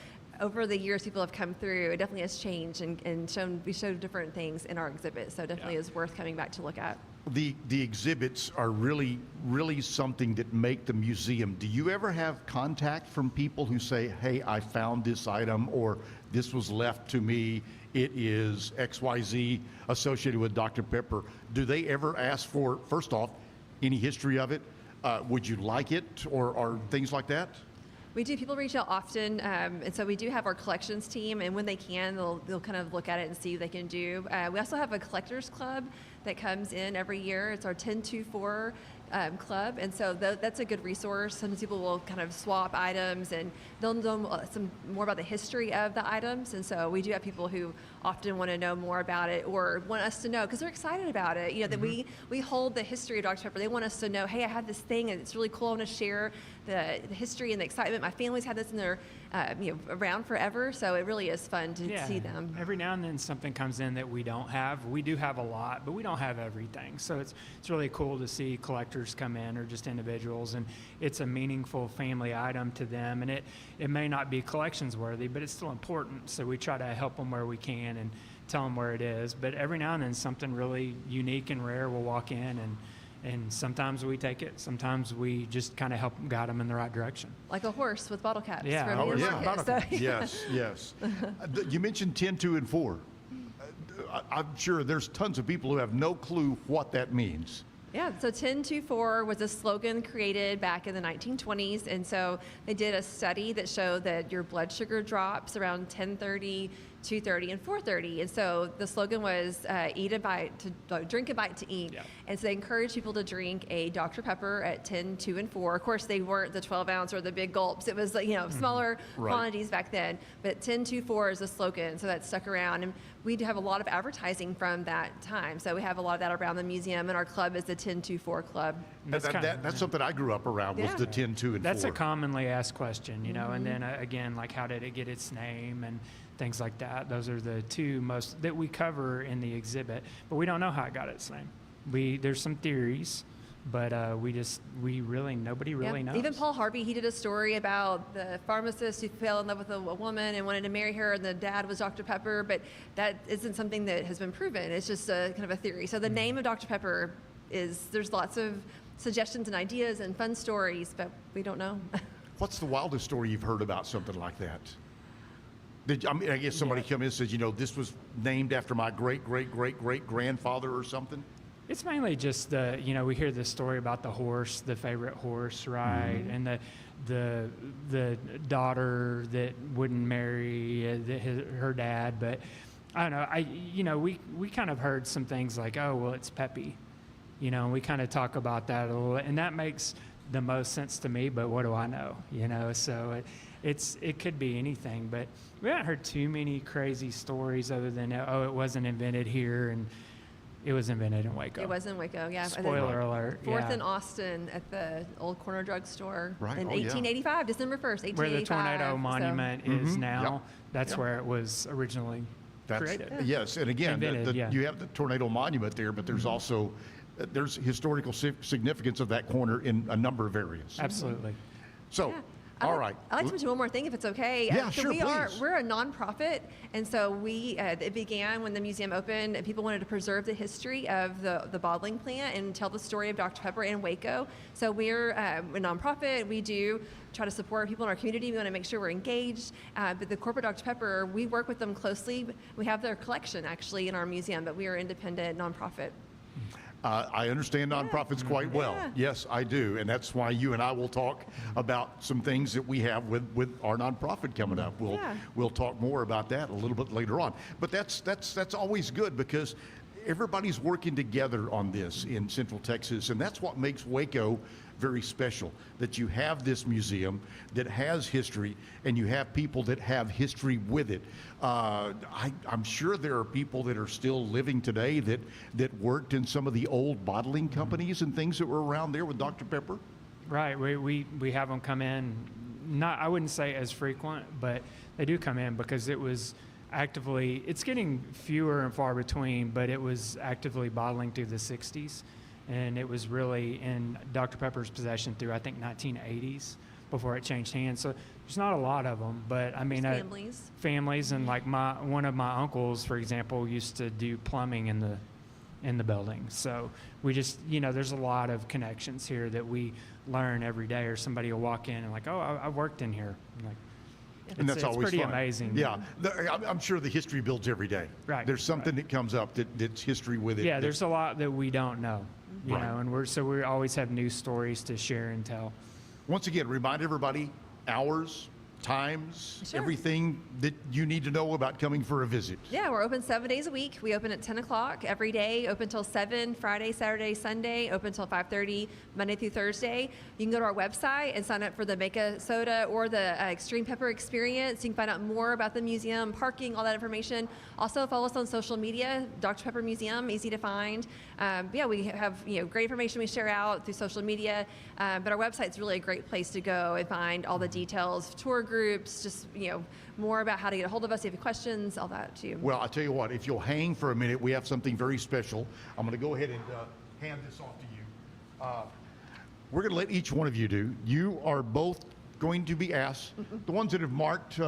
over the years people have come through, it definitely has changed and we showed different things in our exhibit. So definitely is worth coming back to look at. The exhibits are really something that make the museum. Do you ever have contact from people who say, hey, I found this item, or this was left to me, it is XYZ associated with Dr. Pepper? Do they ever ask for, first off, any history of it? Would you like it, or things like that? We do. People reach out often, and so we do have our collections team, and when they can, they'll kind of look at it and see what they can do. We also have a collectors club that comes in every year. It's our 1024 club, and so that's a good resource. Sometimes people will kind of swap items, and they'll know some more about the history of the items, and so we do have people who often want to know more about it or want us to know because they're excited about it. You know, that we hold the history of Dr. Pepper. They want us to know, hey, I have this thing, and it's really cool. I want to share the history and the excitement. My family's had this in their, around forever, so it really is fun to see them. Every now and then something comes in that we don't have. We do have a lot, but we don't have everything. So it's really cool to see collectors come in or just individuals, and it's a meaningful family item to them. And it may not be collections worthy, but it's still important. So we try to help them where we can and tell them where it is. But every now and then something really unique and rare will walk in, and sometimes we take it. Sometimes we just kind of help guide them in the right direction. Like a horse with bottle caps. Yeah, from the market, so, Yes. You mentioned 10, 2, and 4. I'm sure there's tons of people who have no clue what that means. Yeah, so 1024 was a slogan created back in the 1920s, and so they did a study that showed that your blood sugar drops around 10:30, 2:30, and 4:30, and so the slogan was drink a bite to eat. Yeah. And so they encouraged people to drink a Dr. Pepper at 10, 2, and 4. Of course, they weren't the 12 ounce or the big gulps. It was smaller quantities back then, but 10, 2, 4 is the slogan, so that stuck around. And we do have a lot of advertising from that time, so we have a lot of that around the museum, and our club is the 10, 2, 4 club. That's something I grew up around, was the 10, 2, and 4. That's a commonly asked question, and then again, like how did it get its name and things like that. Those are the two most that we cover in the exhibit, but we don't know how it got its name. There's some theories, but nobody really knows. Even Paul Harvey, he did a story about the pharmacist who fell in love with a woman and wanted to marry her, and the dad was Dr. Pepper, but that isn't something that has been proven. It's just a kind of a theory. So the name of Dr. Pepper there's lots of suggestions and ideas and fun stories, but we don't know. What's the wildest story you've heard about something like that? I guess somebody come in and says, this was named after my great-great-great-great-grandfather or something? It's mainly just we hear this story about the horse, the favorite horse, right? Mm-hmm. And the daughter that wouldn't marry her dad. But I don't know, we kind of heard some things like, oh, well, it's Peppy. We kind of talk about that a little, and that makes the most sense to me, but what do I know? So it could be anything, but we haven't heard too many crazy stories other than, it wasn't invented here and it was invented in Waco. It was in Waco, yeah. Spoiler alert. 4th and Austin at the old corner drugstore in 1885, December 1st, 1885. Where the tornado monument is now. That's where it was originally created. Yes, and again, you have the tornado monument there, but there's also there's historical significance of that corner in a number of areas. Absolutely. So, all right. I'd like to mention one more thing, if it's okay. Yeah, so sure, we're a nonprofit, and so it began when the museum opened, and people wanted to preserve the history of the bottling plant and tell the story of Dr. Pepper in Waco. So we're a nonprofit. We do try to support people in our community. We want to make sure we're engaged. But the corporate Dr. Pepper, we work with them closely. We have their collection actually in our museum, but we are an independent nonprofit. I understand nonprofits quite well. Yes, I do. And that's why you and I will talk about some things that we have with our nonprofit coming up. We'll talk more about that a little bit later on. But that's always good because everybody's working together on this in Central Texas, and that's what makes Waco very special, that you have this museum that has history and you have people that have history with it. I'm sure there are people that are still living today that worked in some of the old bottling companies and things that were around there with Dr. Pepper. Right, we have them come in, not, I wouldn't say as frequent, but they do come in because it was actively, it's getting fewer and far between, but it was actively bottling through the 60s. and it was really in Dr. Pepper's possession through, I think, 1980s before it changed hands. So there's not a lot of them, but I mean, families, and like one of my uncles, for example, used to do plumbing in the building. So we just, there's a lot of connections here that we learn every day, or somebody will walk in and like, oh, I worked in here. And that's always pretty fun. Amazing. Yeah, I'm sure the history builds every day. Right. There's something that comes up that's history with it. Yeah, there's a lot that we don't know, you Right. know, and we always have new stories to share and tell. Once again, remind everybody, hours, times, Sure. everything that you need to know about coming for a visit. Yeah, we're open 7 days a week. We open at 10 o'clock every day, open till 7, Friday, Saturday, Sunday, open till 5:30, Monday through Thursday. You can go to our website and sign up for the Make a Soda or the Extreme Pepper Experience. You can find out more about the museum, parking, all that information. Also, follow us on social media, Dr. Pepper Museum, easy to find. Yeah, we have great information we share out through social media, but our website's really a great place to go and find all the details, tour groups, just more about how to get a hold of us if you have questions, all that too. Well, I'll tell you what, if you'll hang for a minute, we have something very special. I'm going to go ahead and hand this off to you. We're going to let each one of you do. You are both going to be asked. The ones that have marked,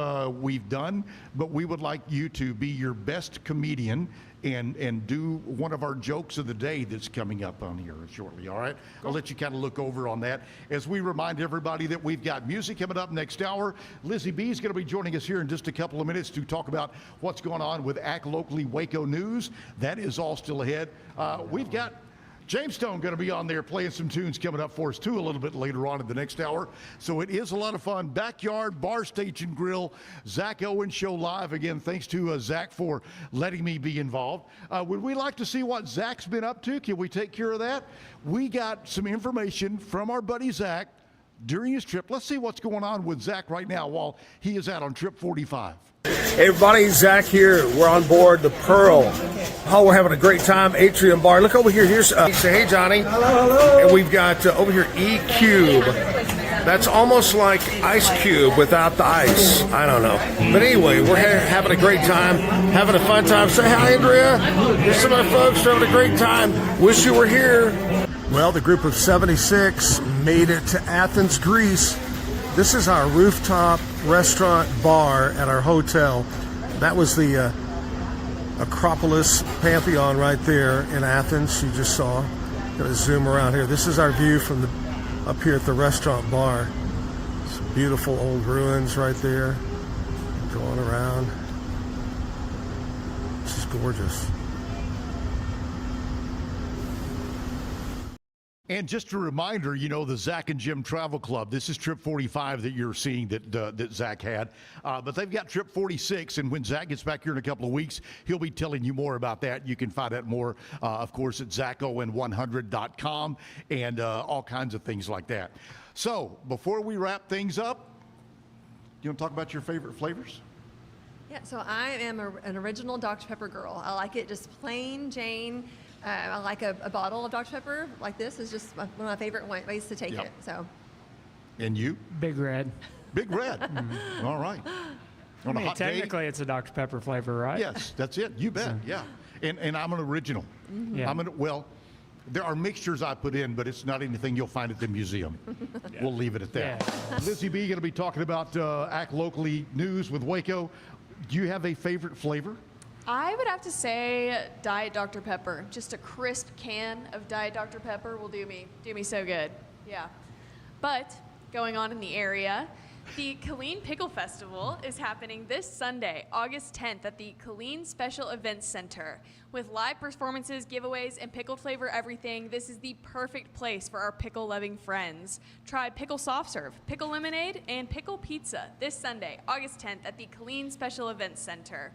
we've done, but we would like you to be your best comedian and do one of our jokes of the day that's coming up on here shortly, all right? I'll let you kind of look over on that. As we remind everybody that we've got music coming up next hour. Lizzie B is going to be joining us here in just a couple of minutes to talk about what's going on with Act Locally Waco News. That is all still ahead. We've got James Stone going to be on there playing some tunes coming up for us too a little bit later on in the next hour. So it is a lot of fun. Backyard Bar Stage and Grill, Zack Owen Show live. Again, thanks to Zack for letting me be involved. Would we like to see what Zack's been up to? Can we take care of that? We got some information from our buddy Zack during his trip. Let's see what's going on with Zack right now while he is out on trip 45. Hey everybody, Zack here. We're on board the Pearl. Oh, we're having a great time. Atrium Bar. Look over here. Here's say hey Johnny. Hello. And we've got over here E-Cube. That's almost like Ice Cube without the ice. I don't know. But anyway, we're having a great time, having a fun time. Say hi, Andrea. Here's some of the folks who are having a great time. Wish you were here. Well, the group of 76 made it to Athens, Greece. This is our rooftop restaurant bar at our hotel. That was the Acropolis Pantheon right there in Athens. You just saw. Gonna zoom around here. This is our view from up here at the restaurant bar. Some beautiful old ruins right there. Going around. This is gorgeous. And just a reminder, the Zack and Jim Travel Club, this is trip 45 that you're seeing that Zack had. But they've got trip 46, and when Zack gets back here in a couple of weeks, he'll be telling you more about that. You can find out more, of course, at zackowen100.com and all kinds of things like that. So before we wrap things up, you want to talk about your favorite flavors? Yeah, so I am an original Dr. Pepper girl. I like it just plain Jane. I like a bottle of Dr. Pepper like this is just one of my favorite ways to take it. So. And you? Big Red. Big Red. All right. On a hot technically, day? It's a Dr. Pepper flavor, right? Yes, that's it. You bet. Yeah. And I'm an original. Mm-hmm. Yeah. Well, there are mixtures I put in, but it's not anything you'll find at the museum. Yeah. We'll leave it at that. Yeah. Lizzie B. going to be talking about Act Locally News with Waco. Do you have a favorite flavor? I would have to say Diet Dr. Pepper. Just a crisp can of Diet Dr. Pepper will do me so good. Yeah. But going on in the area, the Killeen Pickle Festival is happening this Sunday, August 10th at the Killeen Special Events Center. With live performances, giveaways, and pickled flavor everything, this is the perfect place for our pickle-loving friends. Try pickle soft serve, pickle lemonade, and pickle pizza this Sunday, August 10th at the Killeen Special Events Center.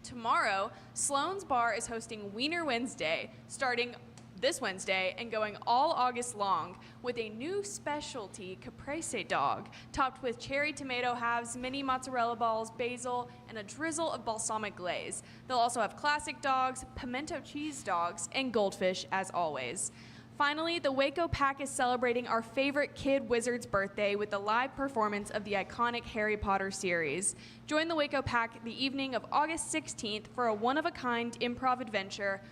Tomorrow, Sloan's Bar is hosting Wiener Wednesday, starting this Wednesday and going all August long with a new specialty caprese dog, topped with cherry tomato halves, mini mozzarella balls, basil, and a drizzle of balsamic glaze. They'll also have classic dogs, pimento cheese dogs, and goldfish as always. Finally, the Waco Pack is celebrating our favorite kid wizard's birthday with the live performance of the iconic Harry Potter series. Join the Waco Pack the evening of August 16th for a one-of-a-kind improv adventure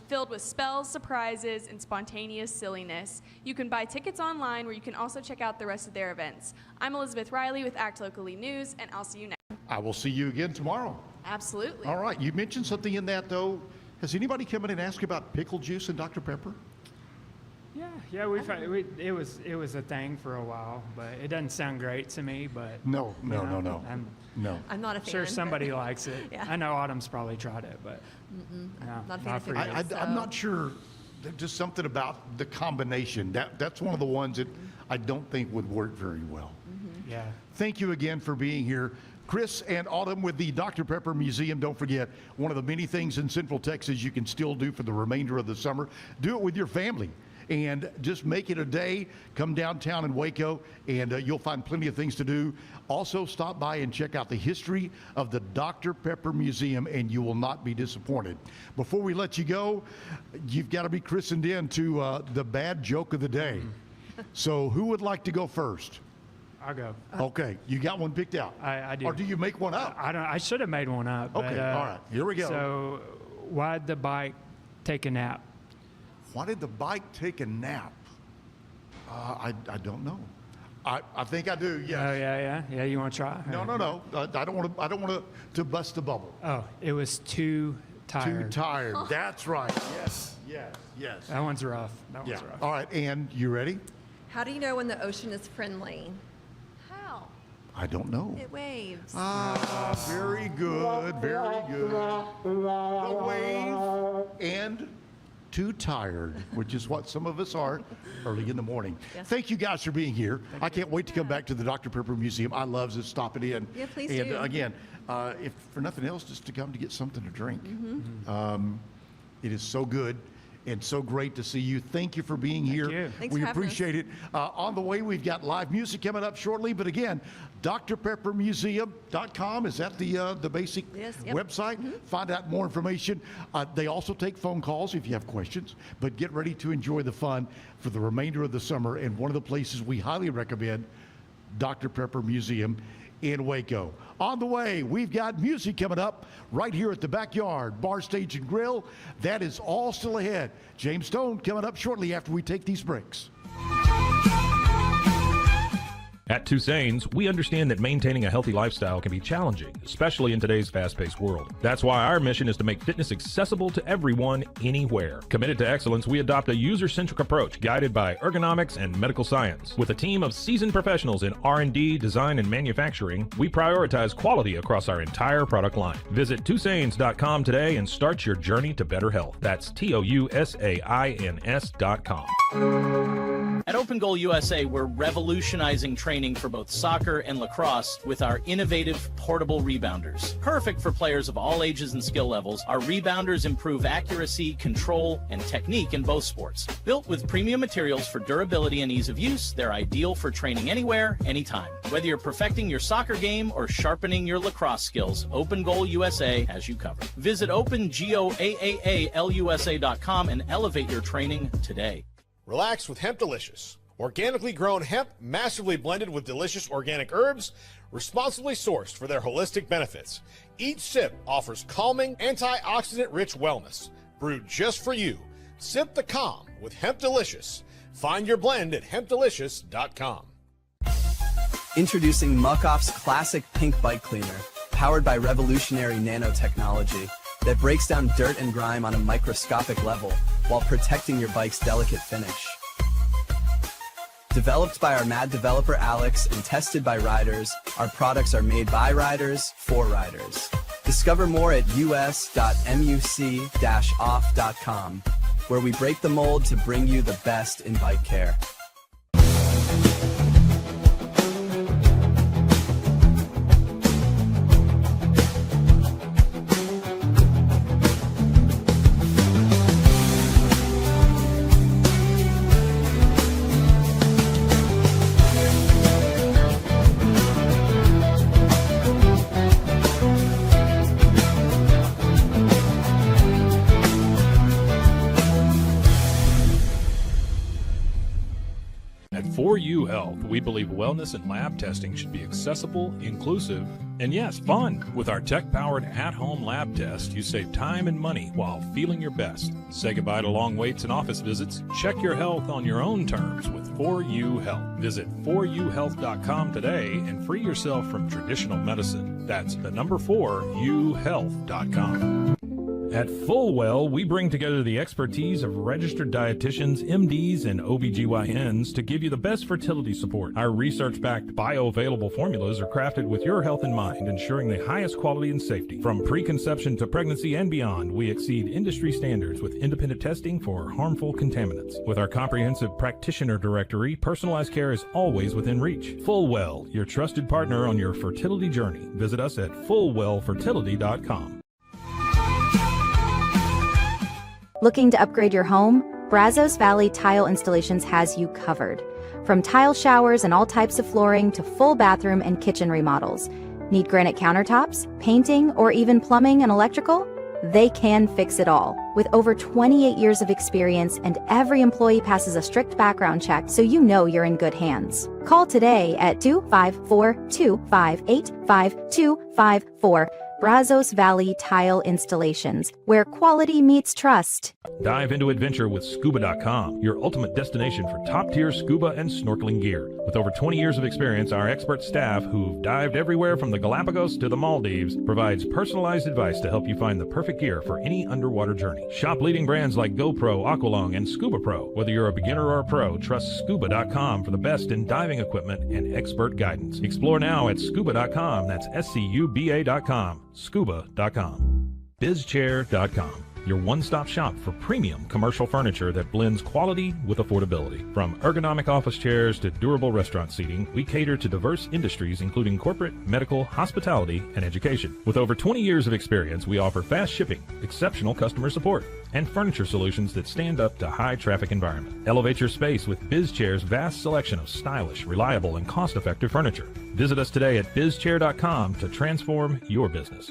filled with spells, surprises, and spontaneous silliness. You can buy tickets online, where you can also check out the rest of their events. I'm Elizabeth Riley with Act Locally News, and I'll see you next. I will see you again tomorrow. Absolutely. All right. You mentioned something in that, though. Has anybody come in and asked you about pickle juice and Dr. Pepper? Yeah, it was a thing for a while, but it doesn't sound great to me. But No. I'm not a fan. Sure, somebody likes it. Yeah. I know Autumn's probably tried it, but no, not a fan of for pickle me. juice. I'm not sure. There's just something about the combination. That's one of the ones that I don't think would work very well. Yeah. Thank you again for being here. Chris and Autumn with the Dr. Pepper Museum. Don't forget, one of the many things in Central Texas you can still do for the remainder of the summer. Do it with your family. And just make it a day. Come downtown in Waco, and you'll find plenty of things to do. Also, stop by and check out the history of the Dr. Pepper Museum, and you will not be disappointed. Before we let you go, you've got to be christened in to the bad joke of the day. So who would like to go first? I'll go. Okay, you got one picked out. I do. Or do you make one up? I should have made one up. Okay, but, all right. Here we go. So, why'd the bike take a nap? Why did the bike take a nap? I don't know. I think I do. Yes. Oh yeah. You want to try? No. I don't want to bust the bubble. Oh, it was too tired. Too tired. That's right. Yes. That one's rough. That one's rough. All right, Ann, you ready? How do you know when the ocean is friendly? How? I don't know. It waves. Very good. Very good. The wave and too tired, which is what some of us are early in the morning. Yes. Thank you guys for being here. I can't wait to come back to the Dr. Pepper Museum. I love just stopping in. Yeah, please and do. Again, if for nothing else, just to come to get something to drink. It is so good and so great to see you. Thank you for being here. you. Thanks We for having appreciate it. On the way, we've got live music coming up shortly. But again, drpeppermuseum.com, is that the basic Yes, yep. website? Find out more information. They also take phone calls if you have questions. But get ready to enjoy the fun for the remainder of the summer. And one of the places we highly recommend, Dr. Pepper Museum in Waco. On the way, we've got music coming up right here at the Backyard Bar, Stage, and Grill. That is all still ahead. James Stone coming up shortly after we take these breaks. At Tusain's, we understand that maintaining a healthy lifestyle can be challenging, especially in today's fast-paced world. That's why our mission is to make fitness accessible to everyone, anywhere. Committed to excellence, we adopt a user-centric approach guided by ergonomics and medical science. With a team of seasoned professionals in R&D, design, and manufacturing, we prioritize quality across our entire product line. Visit Tusains.com today and start your journey to better health. That's TOUSAINS.com. At Open Goal USA, we're revolutionizing training for both soccer and lacrosse with our innovative portable rebounders. Perfect for players of all ages and skill levels, our rebounders improve accuracy, control, and technique in both sports. Built with premium materials for durability and ease of use, they're ideal for training anywhere, anytime. Whether you're perfecting your soccer game or sharpening your lacrosse skills, Open Goal USA has you covered. Visit OpenGoAAALUSA.com and elevate your training today. Relax with Hemp Delicious. Organically grown hemp, massively blended with delicious organic herbs, responsibly sourced for their holistic benefits. Each sip offers calming, antioxidant-rich wellness. Brewed just for you. Sip the calm with Hemp Delicious. Find your blend at hempdelicious.com. Introducing Muck-Off's classic pink bike cleaner, powered by revolutionary nanotechnology that breaks down dirt and grime on a microscopic level while protecting your bike's delicate finish. Developed by our mad developer Alex and tested by riders, our products are made by riders for riders. Discover more at us.muc-off.com, where we break the mold to bring you the best in bike care. We believe wellness and lab testing should be accessible, inclusive, and yes, fun. With our tech-powered at-home lab test, you save time and money while feeling your best. Say goodbye to long waits and office visits. Check your health on your own terms with 4U Health. Visit 4uhealth.com today and free yourself from traditional medicine. That's the number 4uhealth.com. At Fullwell, we bring together the expertise of registered dietitians, MDs, and OBGYNs to give you the best fertility support. Our research-backed bioavailable formulas are crafted with your health in mind, ensuring the highest quality and safety. From preconception to pregnancy and beyond, we exceed industry standards with independent testing for harmful contaminants. With our comprehensive practitioner directory, personalized care is always within reach. Fullwell, your trusted partner on your fertility journey. Visit us at fullwellfertility.com. Looking to upgrade your home? Brazos Valley Tile Installations has you covered. From tile showers and all types of flooring to full bathroom and kitchen remodels. Need granite countertops, painting, or even plumbing and electrical? They can fix it all. With over 28 years of experience and every employee passes a strict background check so you know you're in good hands. Call today at 254-258-5254. Brazos Valley Tile Installations, where quality meets trust. Dive into adventure with scuba.com, your ultimate destination for top-tier scuba and snorkeling gear. With over 20 years of experience, our expert staff, who've dived everywhere from the Galapagos to the Maldives, provides personalized advice to help you find the perfect gear for any underwater journey. Shop leading brands like GoPro, Aqualung, and Scuba Pro. Whether you're a beginner or a pro, trust scuba.com for the best in diving equipment and expert guidance. Explore now at scuba.com. That's SCUBA.com. Scuba.com. BizChair.com, your one-stop shop for premium commercial furniture that blends quality with affordability. From ergonomic office chairs to durable restaurant seating, we cater to diverse industries including corporate, medical, hospitality, and education. With over 20 years of experience, we offer fast shipping, exceptional customer support, and furniture solutions that stand up to high-traffic environment. Elevate your space with BizChair's vast selection of stylish, reliable, and cost-effective furniture. Visit us today at bizchair.com to transform your business.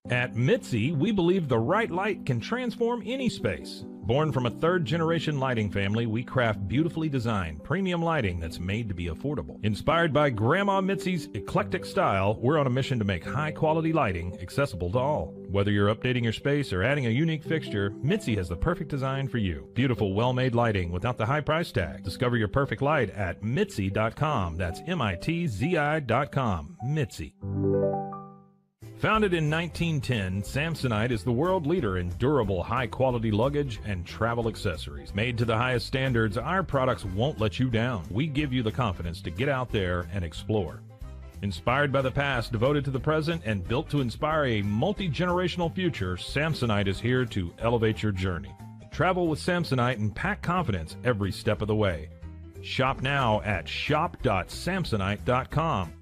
At Mitzi, we believe the right light can transform any space. Born from a third-generation lighting family, we craft beautifully designed, premium lighting that's made to be affordable. Inspired by Grandma Mitzi's eclectic style, we're on a mission to make high-quality lighting accessible to all. Whether you're updating your space or adding a unique fixture, Mitzi has the perfect design for you. Beautiful, well-made lighting without the high price tag. Discover your perfect light at Mitzi.com. That's MITZI.com. Mitzi. Founded in 1910, Samsonite is the world leader in durable, high-quality luggage and travel accessories. Made to the highest standards, our products won't let you down. We give you the confidence to get out there and explore. Inspired by the past, devoted to the present, and built to inspire a multi-generational future, Samsonite is here to elevate your journey. Travel with Samsonite and pack confidence every step of the way. Shop now at shop.samsonite.com.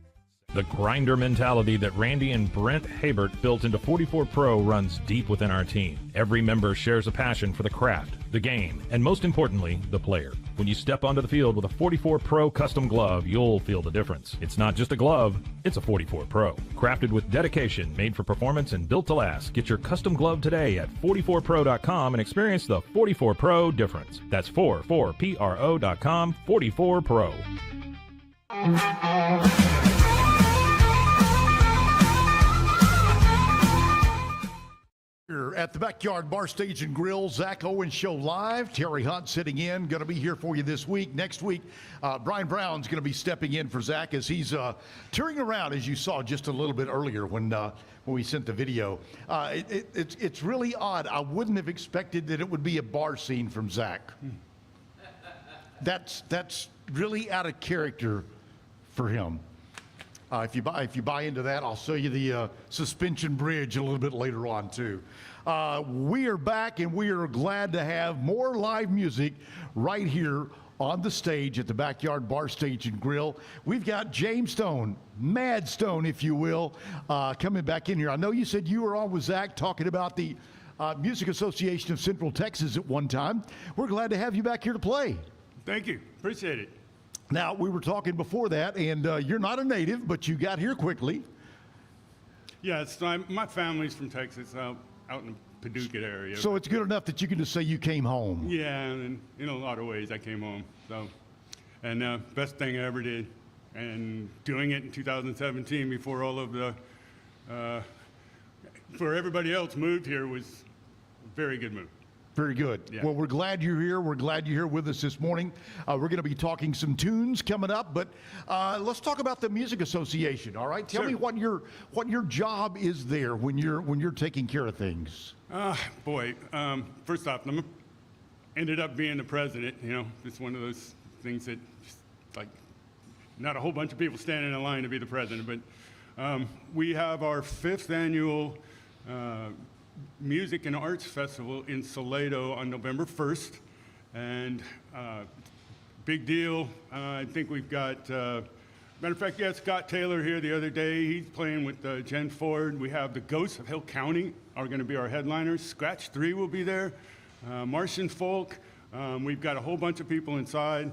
The grinder mentality that Randy and Brent Habert built into 44 Pro runs deep within our team. Every member shares a passion for the craft, the game, and most importantly, the player. When you step onto the field with a 44 Pro custom glove, you'll feel the difference. It's not just a glove, it's a 44 Pro. Crafted with dedication, made for performance, and built to last. Get your custom glove today at 44pro.com and experience the 44 Pro difference. That's 44pro.com, 44 Pro. Here at the Backyard Bar Stage and Grill, Zack Owen Show live. Terry Hunt sitting in, going to be here for you this week. Next week, Brian Brown's going to be stepping in for Zack as he's touring around, as you saw just a little bit earlier when we sent the video. It's really odd. I wouldn't have expected that it would be a bar scene from Zack. That's really out of character for him. If you buy into that, I'll show you the suspension bridge a little bit later on too. We are back, and we are glad to have more live music right here on the stage at the Backyard Bar Stage and Grill. We've got James Stone, Mad Stone, if you will, coming back in here. I know you said you were on with Zack talking about the Music Association of Central Texas at one time. We're glad to have you back here to play. Thank you. Appreciate it. Now, we were talking before that, and you're not a native, but you got here quickly. Yeah, my family's from Texas, out in the Paducah area. So it's good enough that you can just say you came home. Yeah, and in a lot of ways, I came home. So, and best thing I ever did. And doing it in 2017 before all of the, before everybody else moved here was a very good move. Very good. Yeah. Well, we're glad you're here. We're glad you're here with us this morning. We're going to be talking some tunes coming up, but let's talk about the Music Association. All right, tell me what your job is there when you're taking care of things. Boy, first off, I ended up being the president. You know, it's one of those things that just, like, not a whole bunch of people standing in line to be the president, but we have our 5th annual Music and Arts Festival in Salado on November 1st, and big deal. I think we've got, matter of fact, yeah, Scott Taylor here the other day. He's playing with Jen Ford. We have the Ghosts of Hill County are going to be our headliners. Scratch 3 will be there. Martian Folk. We've got a whole bunch of people inside.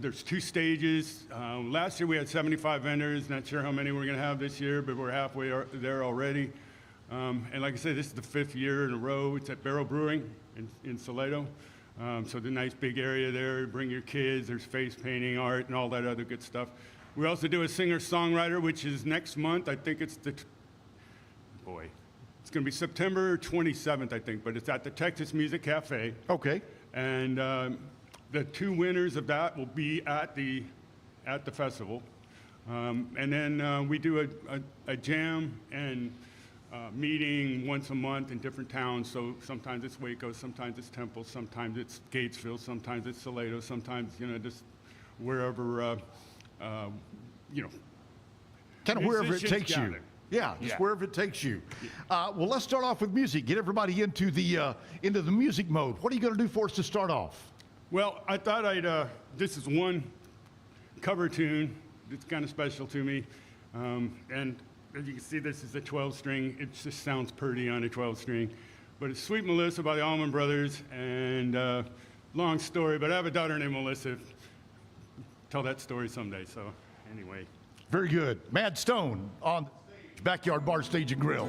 There's 2 stages. Last year we had 75 vendors. Not sure how many we're going to have this year, but we're halfway there already. And like I said, this is the 5th year in a row. It's at Barrel Brewing in Salado. So the nice big area there. Bring your kids. There's face painting, art, and all that other good stuff. We also do a singer-songwriter, which is next month. I think it's it's going to be September 27th, I think, but it's at the Texas Music Cafe. Okay. And the 2 winners of that will be at the festival. And then we do a jam and meeting once a month in different towns. So sometimes it's Waco, sometimes it's Temple, sometimes it's Gatesville, sometimes it's Salado, sometimes, you know, just wherever, you know. Kind of wherever it takes you. gather. Yeah, just wherever it takes you. Well, let's start off with music. Get everybody into the music mode. What are you going to do for us to start off? Well, I thought this is one cover tune that's kind of special to me. And as you can see, this is a 12-string. It just sounds pretty on a 12-string. But it's Sweet Melissa by the Allman Brothers. And long story, but I have a daughter named Melissa. Tell that story someday, so anyway. Very good. Mad Stone on the stage, Backyard Bar, Stage and Grill.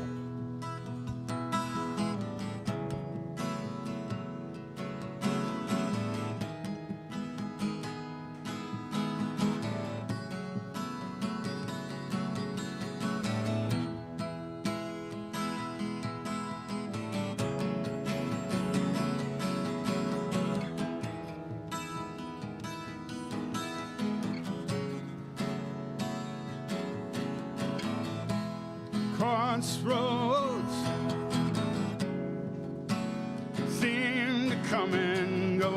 Crossroads seem to come and go.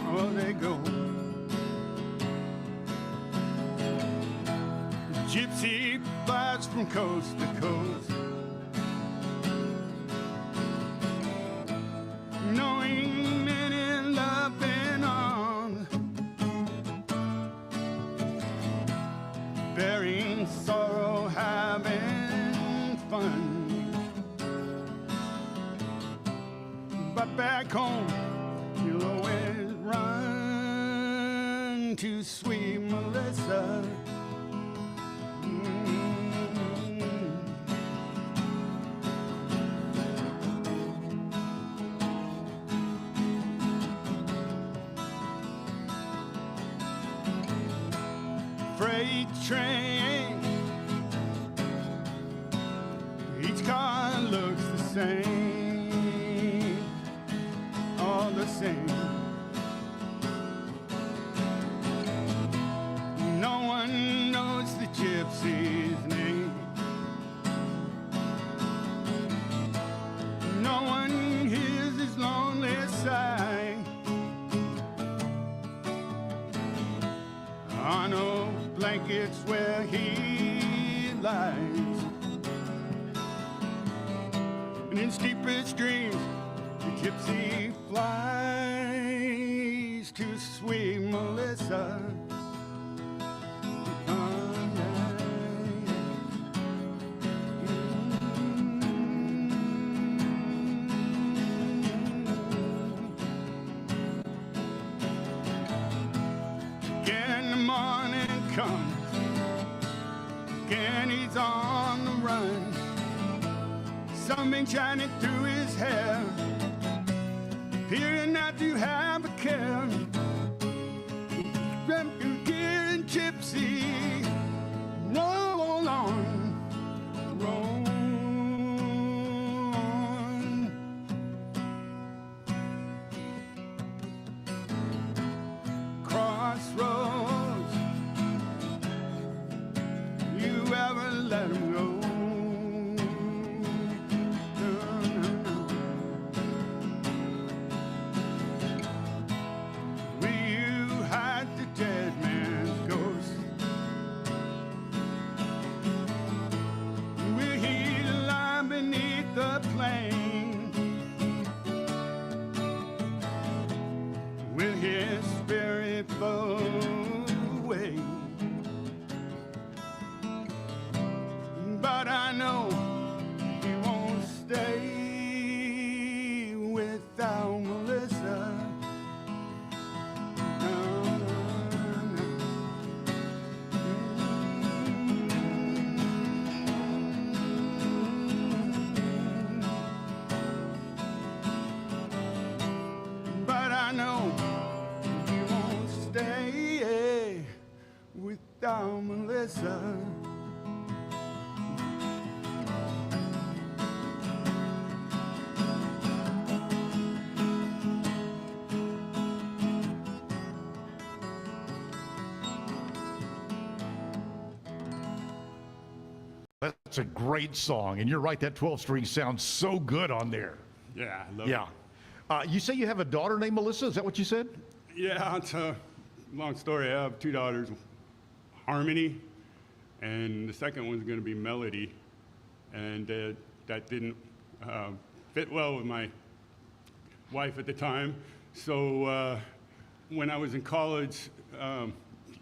Oh, they go. Gypsy flies from coast to coast, knowing many loving arms, bearing sorrow, having fun. But back home, you'll always run to sweet Melissa. Freight train, each car looks the same, all the same. No one knows the gypsy's name. No one hears his lonely sigh. On old blankets where he lies, and in steepest dreams the gypsy flies to sweet Melissa. Again the morning comes, again he's on the run, sunbeam shining through his hair, appearing not to have a care. Dreamt sea. Roll on, roll on. Crossroads, you ever let 'em go? Will you hide the dead man's ghost? Will he lie beneath the plain? Will his spirit flow away? But I know he won't stay without Melissa. No, no, no. But I know he won't stay without Melissa. That's a great song, and you're right. That 12-string sounds so good on there. Yeah, I love Yeah. You say you have a daughter named Melissa? Is that what you said? it. Yeah, it's a long story. I have two daughters, Harmony, and the second one's going to be Melody. And that didn't fit well with my wife at the time. So when I was in college, a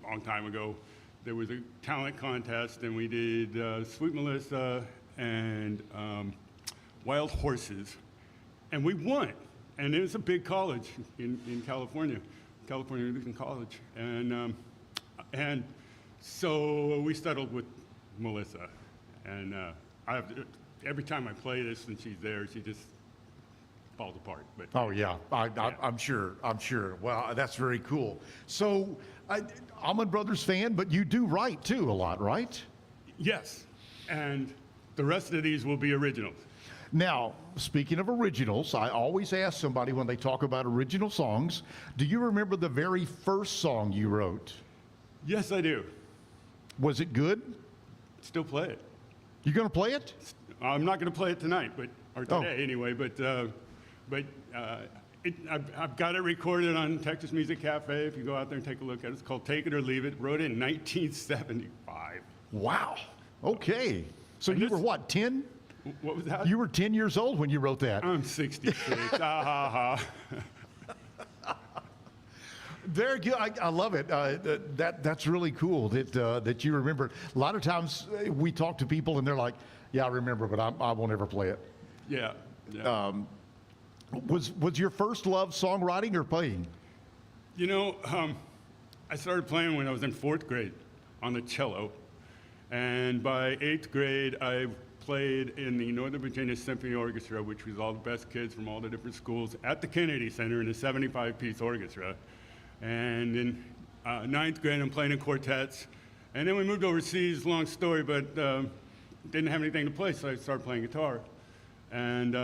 long time ago, there was a talent contest, and we did Sweet Melissa and Wild Horses, and we won. And it was a big college in California, California Lutheran College, and so we settled with Melissa. And every time I play this and she's there, she just falls apart. But Oh yeah, I'm sure. I'm sure. Well, that's very cool. So, Allman Brothers fan, but you do write too a lot, right? yes, and the rest of these will be originals. Now, speaking of originals, I always ask somebody when they talk about original songs, do you remember the very first song you wrote? Yes, I do. Was it good? Still play it. You gonna play it? I'm not going to play it tonight, or Oh. today anyway. But I've got it recorded on Texas Music Cafe. If you go out there and take a look at it, it's called "Take It or Leave It." Wrote it in 1975. Wow. Okay. So you were what, 10? What was that? You were 10 years old when you wrote that. I'm 66. Ah ha ha. Very good. I love it. That's really cool that you remember. A lot of times we talk to people and they're like, "Yeah, I remember, but I won't ever play it." Yeah. Yeah. Was your first love songwriting or playing? You know, I started playing when I was in 4th grade on the cello, and by 8th grade I played in the Northern Virginia Symphony Orchestra, which was all the best kids from all the different schools at the Kennedy Center in a 75-piece orchestra. And in 9th grade, I'm playing in quartets. And then we moved overseas, long story, but didn't have anything to play, so I started playing guitar. And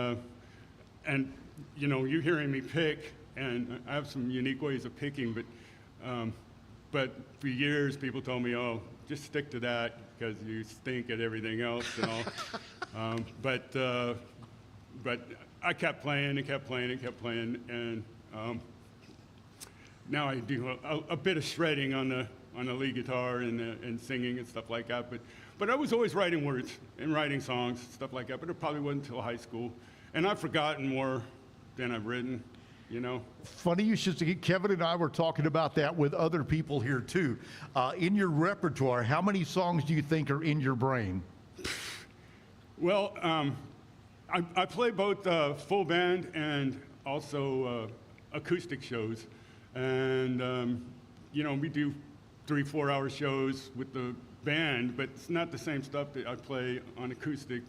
you know, you hearing me pick, and I have some unique ways of picking, but for years people told me, "Oh, just stick to that because you stink at everything else," and all. But I kept playing and kept playing and kept playing, and now I do a bit of shredding on the lead guitar and singing and stuff like that. But I was always writing words and writing songs, stuff like that. But it probably wasn't until high school, and I've forgotten more than I've written. You know. Funny you should say. Kevin and I were talking about that with other people here too. In your repertoire, how many songs do you think are in your brain? Well, I play both full band and also acoustic shows, and you know, we do 3-4 hour shows with the band, but it's not the same stuff that I play on acoustic.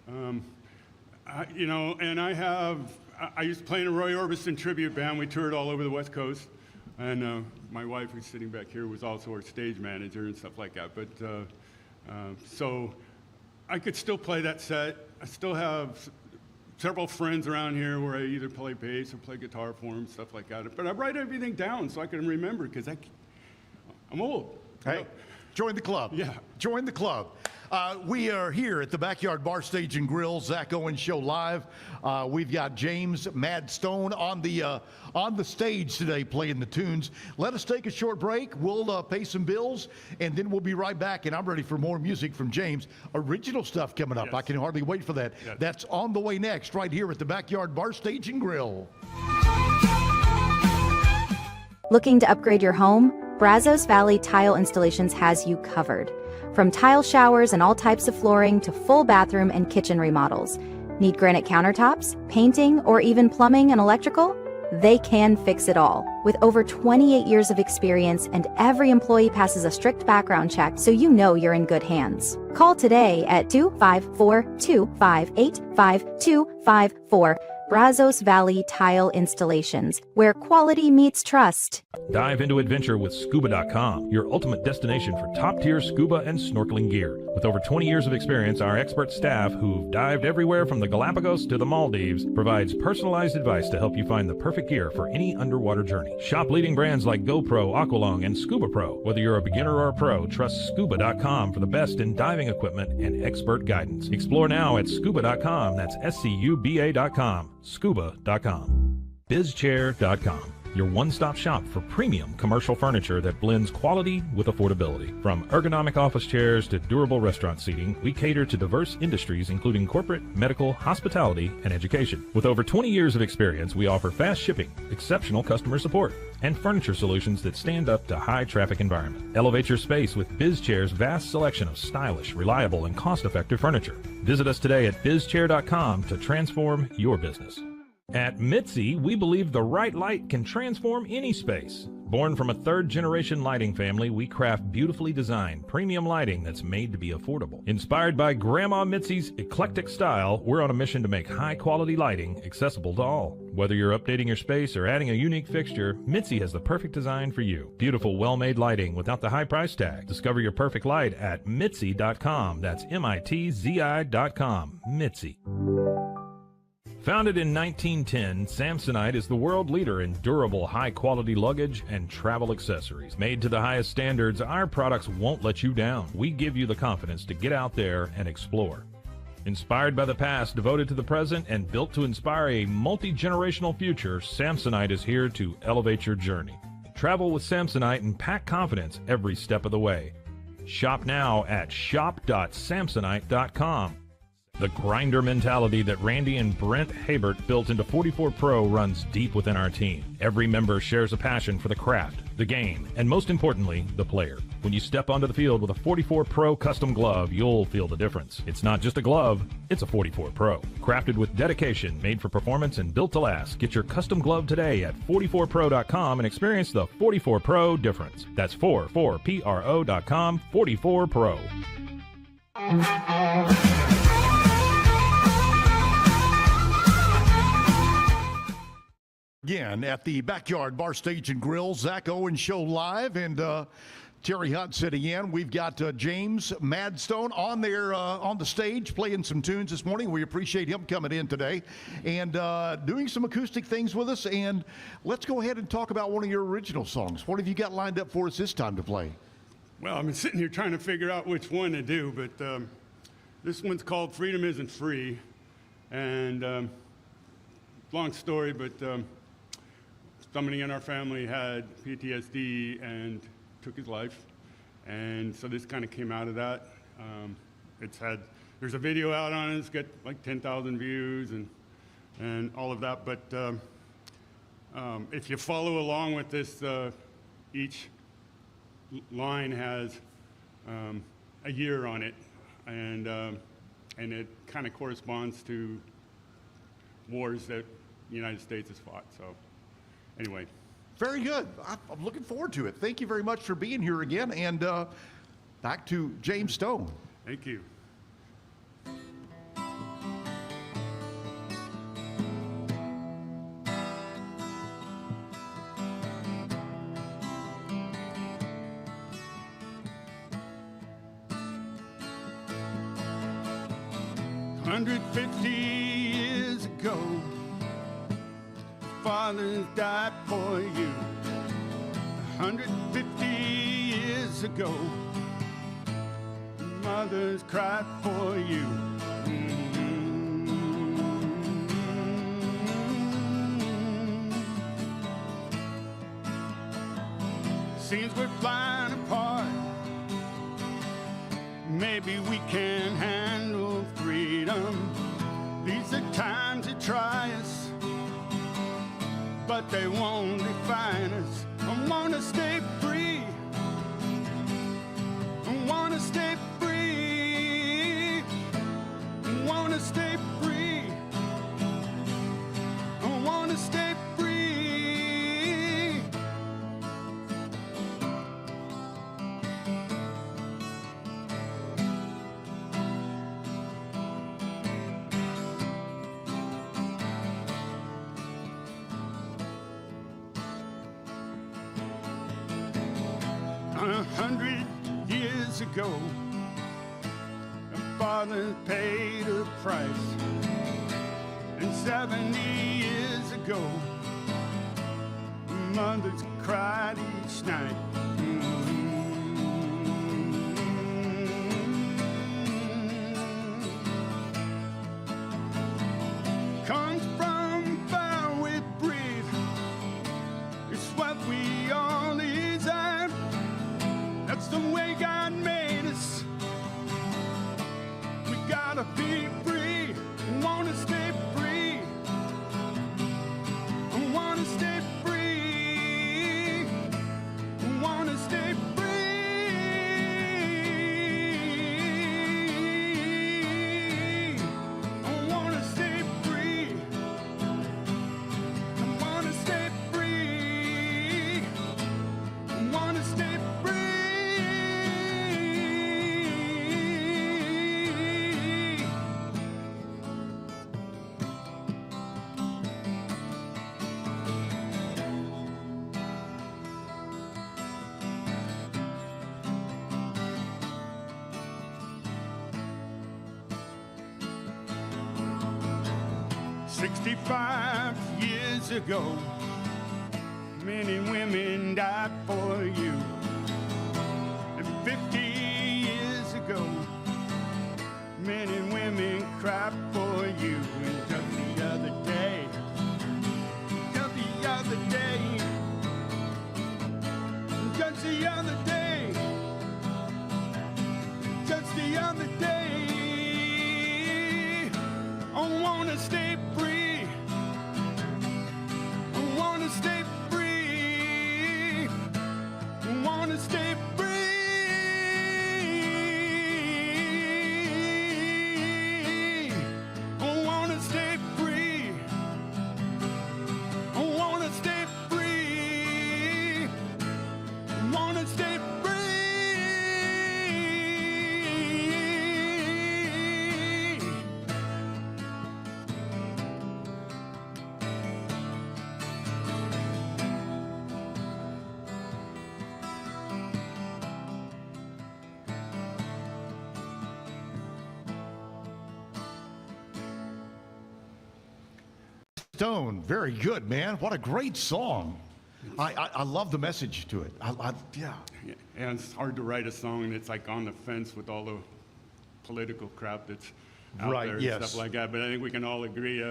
You know, and I used to play in a Roy Orbison tribute band. We toured all over the West Coast. And my wife, who's sitting back here, was also our stage manager and stuff like that. But so I could still play that set. I still have several friends around here where I either play bass or play guitar for them, stuff like that. But I write everything down so I can remember, because I'm old. Hey, join the club. Yeah. Join the club. We are here at the Backyard Bar Stage and Grill, Zack Owen Show Live. We've got James Mad Stone on the stage today playing the tunes. Let us take a short break. We'll pay some bills, and then we'll be right back. And I'm ready for more music from James. Original stuff coming up. Yes. I can hardly wait for that. Yes. That's on the way next, right here at the Backyard Bar Stage and Grill. Looking to upgrade your home? Brazos Valley Tile Installations has you covered. From tile showers and all types of flooring to full bathroom and kitchen remodels. Need granite countertops, painting, or even plumbing and electrical? They can fix it all. With over 28 years of experience, and every employee passes a strict background check, so you know you're in good hands. Call today at 254-258-5254. Brazos Valley Tile Installations, where quality meets trust. Dive into adventure with scuba.com, your ultimate destination for top-tier scuba and snorkeling gear. With over 20 years of experience, our expert staff, who've dived everywhere from the Galapagos to the Maldives, provides personalized advice to help you find the perfect gear for any underwater journey. Shop leading brands like GoPro, Aqualung, and Scuba Pro. Whether you're a beginner or a pro, trust scuba.com for the best in diving equipment and expert guidance. Explore now at scuba.com. That's SCUBA.com. Scuba.com. BizChair.com. Your one-stop shop for premium commercial furniture that blends quality with affordability. From ergonomic office chairs to durable restaurant seating, we cater to diverse industries including corporate, medical, hospitality, and education. With over 20 years of experience, we offer fast shipping, exceptional customer support, and furniture solutions that stand up to high-traffic environment. Elevate your space with BizChair's vast selection of stylish, reliable, and cost-effective furniture. Visit us today at BizChair.com to transform your business. At Mitzi, we believe the right light can transform any space. Born from a third-generation lighting family, we craft beautifully designed, premium lighting that's made to be affordable. Inspired by Grandma Mitzi's eclectic style, we're on a mission to make high-quality lighting accessible to all. Whether you're updating your space or adding a unique fixture, Mitzi has the perfect design for you. Beautiful, well-made lighting without the high price tag. Discover your perfect light at Mitzi.com. That's MITZI.com. Mitzi. Founded in 1910, Samsonite is the world leader in durable, high-quality luggage and travel accessories. Made to the highest standards, our products won't let you down. We give you the confidence to get out there and explore. Inspired by the past, devoted to the present, and built to inspire a multi-generational future, Samsonite is here to elevate your journey. Travel with Samsonite and pack confidence every step of the way. Shop now at shop.samsonite.com. The grinder mentality that Randy and Brent Habert built into 44 Pro runs deep within our team. Every member shares a passion for the craft, the game, and most importantly, the player. When you step onto the field with a 44 Pro custom glove, you'll feel the difference. It's not just a glove, it's a 44 Pro. Crafted with dedication, made for performance, and built to last. Get your custom glove today at 44pro.com and experience the 44 Pro difference. That's 44pro.com, 44 Pro. Again, at the Backyard Bar Stage and Grill, Zack Owen Show Live, and Terry Hunt sitting in. We've got James Madstone on there on the stage playing some tunes this morning. We appreciate him coming in today and doing some acoustic things with us. And let's go ahead and talk about one of your original songs. What have you got lined up for us this time to play? Well, I've been sitting here trying to figure out which one to do, but this one's called Freedom Isn't Free. And long story, but somebody in our family had PTSD and took his life, and so this kind of came out of that. There's a video out on it. It's got like 10,000 views and all of that. But if you follow along with this, each line has a year on it, and it kind of corresponds to wars that the United States has fought. So. Anyway. Very good. I'm looking forward to it. Thank you very much for being here again. And back to James Stone. Thank you. 150 years ago, fathers died for you. 150 years ago, mothers cried for you. Seems we're flying apart. Maybe we can handle freedom. These are times that try us, but they won't define us. I wanna stay free. I wanna stay free. I wanna stay free. I wanna stay free. 100 years ago, our fathers paid a price. And 70 years ago, mothers cried each night. Comes from fire we breathe. It's what we all desire. That's the way God made us. We gotta be free. We wanna stay free. We wanna stay free. We wanna stay free. I wanna stay free. I wanna stay free. I wanna stay free. "65 years ago, men and women died for you. And 50 years ago, men and women cried for you. And just the other day, just the other day, just the other day, just the other day, I wanna stay free. I wanna stay free. I wanna stay free. I wanna stay free. I wanna stay free. I wanna stay free. Stone, very good, man. What a great song. I love the message to it. Yeah. And it's hard to write a song and it's like on the fence with all the political crap that's out Right, there and yes. stuff like that. But I think we can all agree.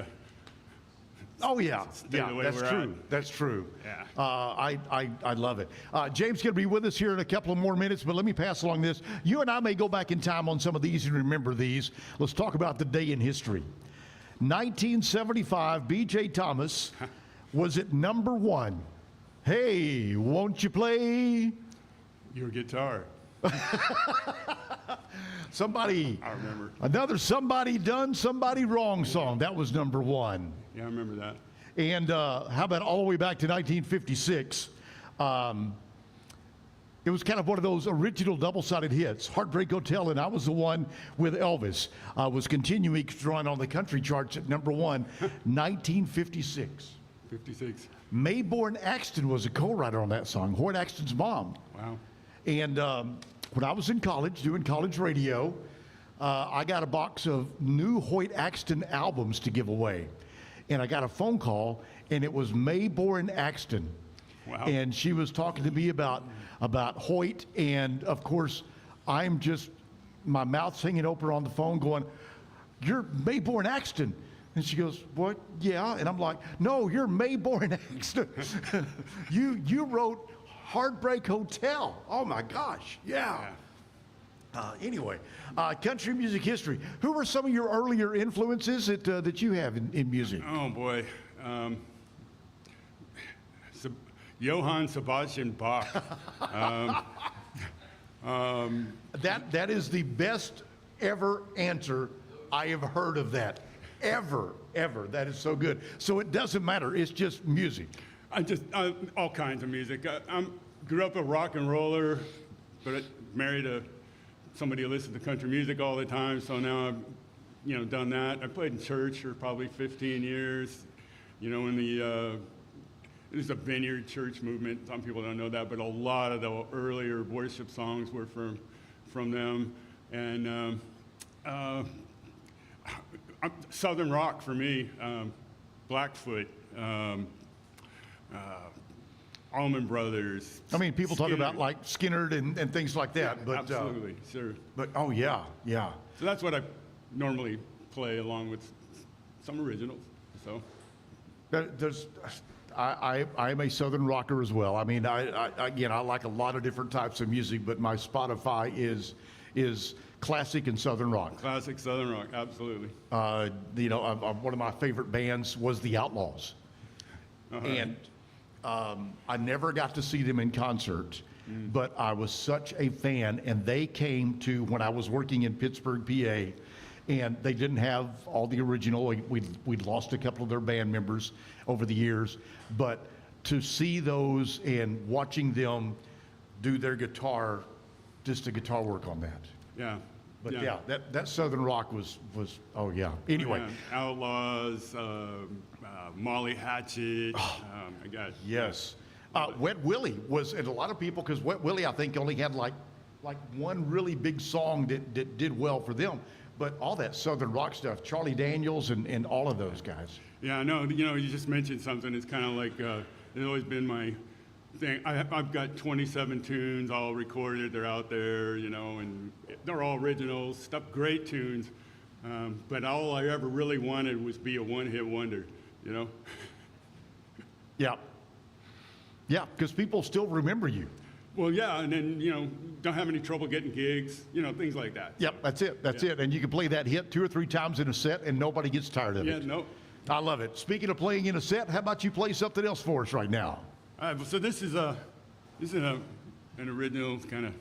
Oh yeah, Stay yeah, the way that's we're true. at. That's true. Yeah. I love it. James going to be with us here in a couple of more minutes, but let me pass along this. You and I may go back in time on some of these and remember these. Let's talk about the day in history. 1975, B.J. Thomas was at number one. Hey, won't you play your guitar? Somebody. I remember. Another Somebody Done, Somebody Wrong song. That was number one. Yeah, I remember that. And how about all the way back to 1956? It was kind of one of those original double-sided hits. Heartbreak Hotel and I Was the One with Elvis was continuing to run on the country charts at number one, 1956. 56. Mayborn Axton was a co-writer on that song, Hoyt Axton's mom. Wow. And when I was in college, doing college radio, I got a box of new Hoyt Axton albums to give away. And I got a phone call, and it was Mae Boren Axton. Wow. And she was talking to me about Hoyt, and of course, I'm just, my mouth's hanging open on the phone going, "You're Mae Boren Axton." And she goes, "What? Yeah." And I'm like, "No, you're Mae Boren Axton. you wrote Heartbreak Hotel." Oh my gosh, yeah. Anyway, country music history. Who were some of your earlier influences that you have in music? Oh boy, Johann Sebastian Bach. That is the best ever answer I have heard of that. Ever. That is so good. So it doesn't matter. It's just music. All kinds of music. I grew up a rock and roller, but I married somebody who listened to country music all the time. So now I've, done that. I played in church for probably 15 years. In the there's a vineyard church movement. Some people don't know that, but a lot of the earlier worship songs were from them. And Southern rock for me, Blackfoot, Allman Brothers. I mean, people talk about like Skynyrd and things like that. Yeah, but absolutely, sure. But oh yeah. So that's what I normally play along with some originals. So I'm a Southern rocker as well. I mean, I like a lot of different types of music, but my Spotify is classic and Southern rock. Classic Southern rock, absolutely. One of my favorite bands was the Outlaws. And I never got to see them in concert, but I was such a fan, and they came to, when I was working in Pittsburgh, PA, and they didn't have all the original. We'd lost a couple of their band members over the years, but to see those and watching them do their guitar, just the guitar work on that. Yeah. But yeah, that Southern rock was oh yeah. Anyway, yeah. Outlaws, Molly Hatchet. I got yes. Wet Willie was, and a lot of people, because Wet Willie I think only had like one really big song that did well for them, but all that Southern rock stuff, Charlie Daniels and all of those guys. Yeah, I know. You just mentioned something. It's kind of like it's always been my thing. I've got 27 tunes all recorded. They're out there, and they're all originals, great tunes. But all I ever really wanted was be a one-hit wonder, Yeah. Yeah, because people still remember you. Well, yeah, and then, don't have any trouble getting gigs, things like that. Yep, that's it. And you can play that hit 2 or 3 times in a set and nobody gets tired of it. Yeah, no. I love it. Speaking of playing in a set, how about you play something else for us right now? All right, so this is an original, kind of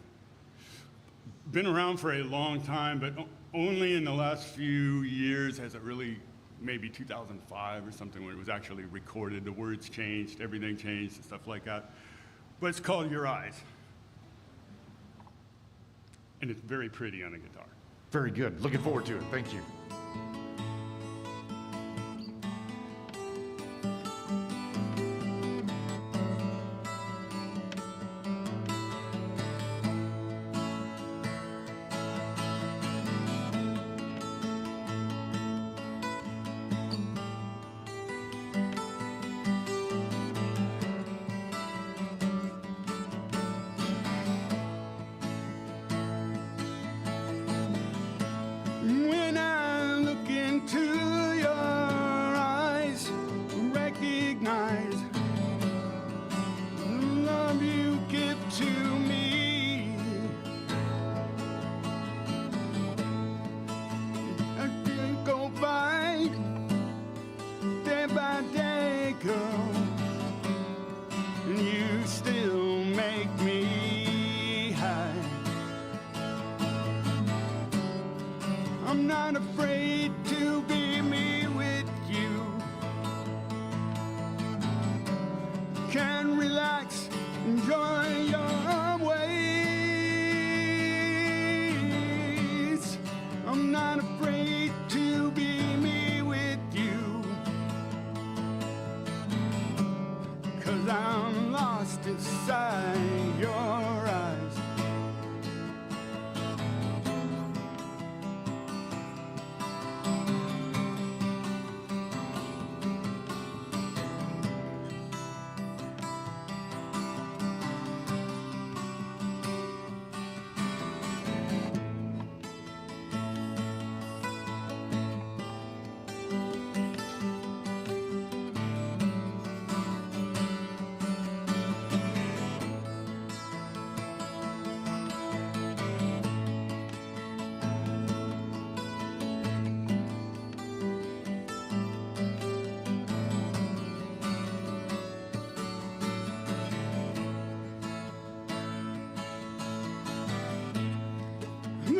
been around for a long time, but only in the last few years has it really, maybe 2005 or something, when it was actually recorded. The words changed, everything changed, and stuff like that. But it's called Your Eyes. And it's very pretty on the guitar. Very good. Looking forward to it. Thank you. When I look into your eyes, recognize the love you give to me. I can go by, day by day, girl, and you still make me high. I'm not afraid to be me with you. Can relax, enjoy your ways. I'm not afraid to be me with you. 'Cause I'm lost inside your eyes.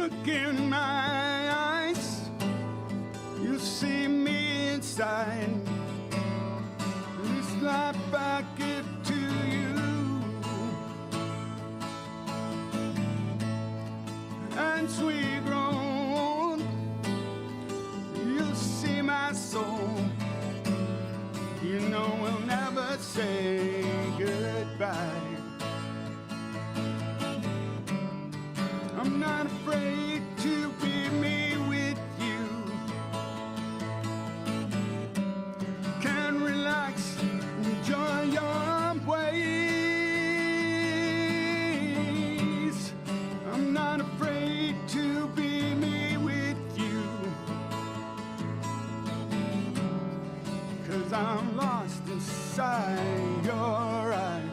Look in my eyes, you see me inside. This life I give to you, and sweet grown, you see my soul. You know we'll never say goodbye. I'm not afraid to be me with you. Can relax, enjoy your ways. I'm not afraid to be me with you. 'Cause I'm lost inside your eyes.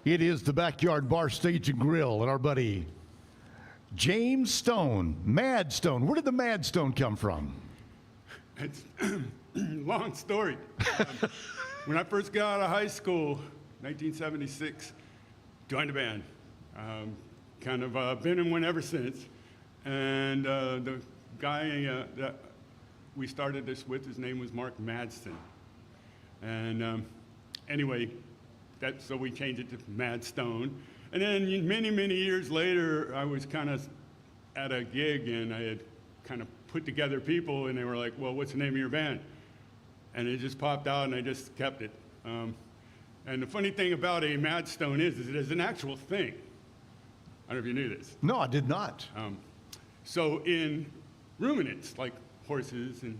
It is the Backyard Bar, Stage and Grill, and our buddy James Stone, Mad Stone. Where did the Mad Stone come from? It's long story. When I first got out of high school, 1976, joined a band. Kind of been in one ever since. And the guy that we started this with, his name was Mark Madsen. And anyway, so we changed it to Mad Stone. And then many, many years later, I was kind of at a gig and I had kind of put together people and they were like, well, what's the name of your band? And it just popped out and I just kept it. And the funny thing about a Mad Stone is it is an actual thing. I don't know if you knew this. No, I did not. So in ruminants, like horses and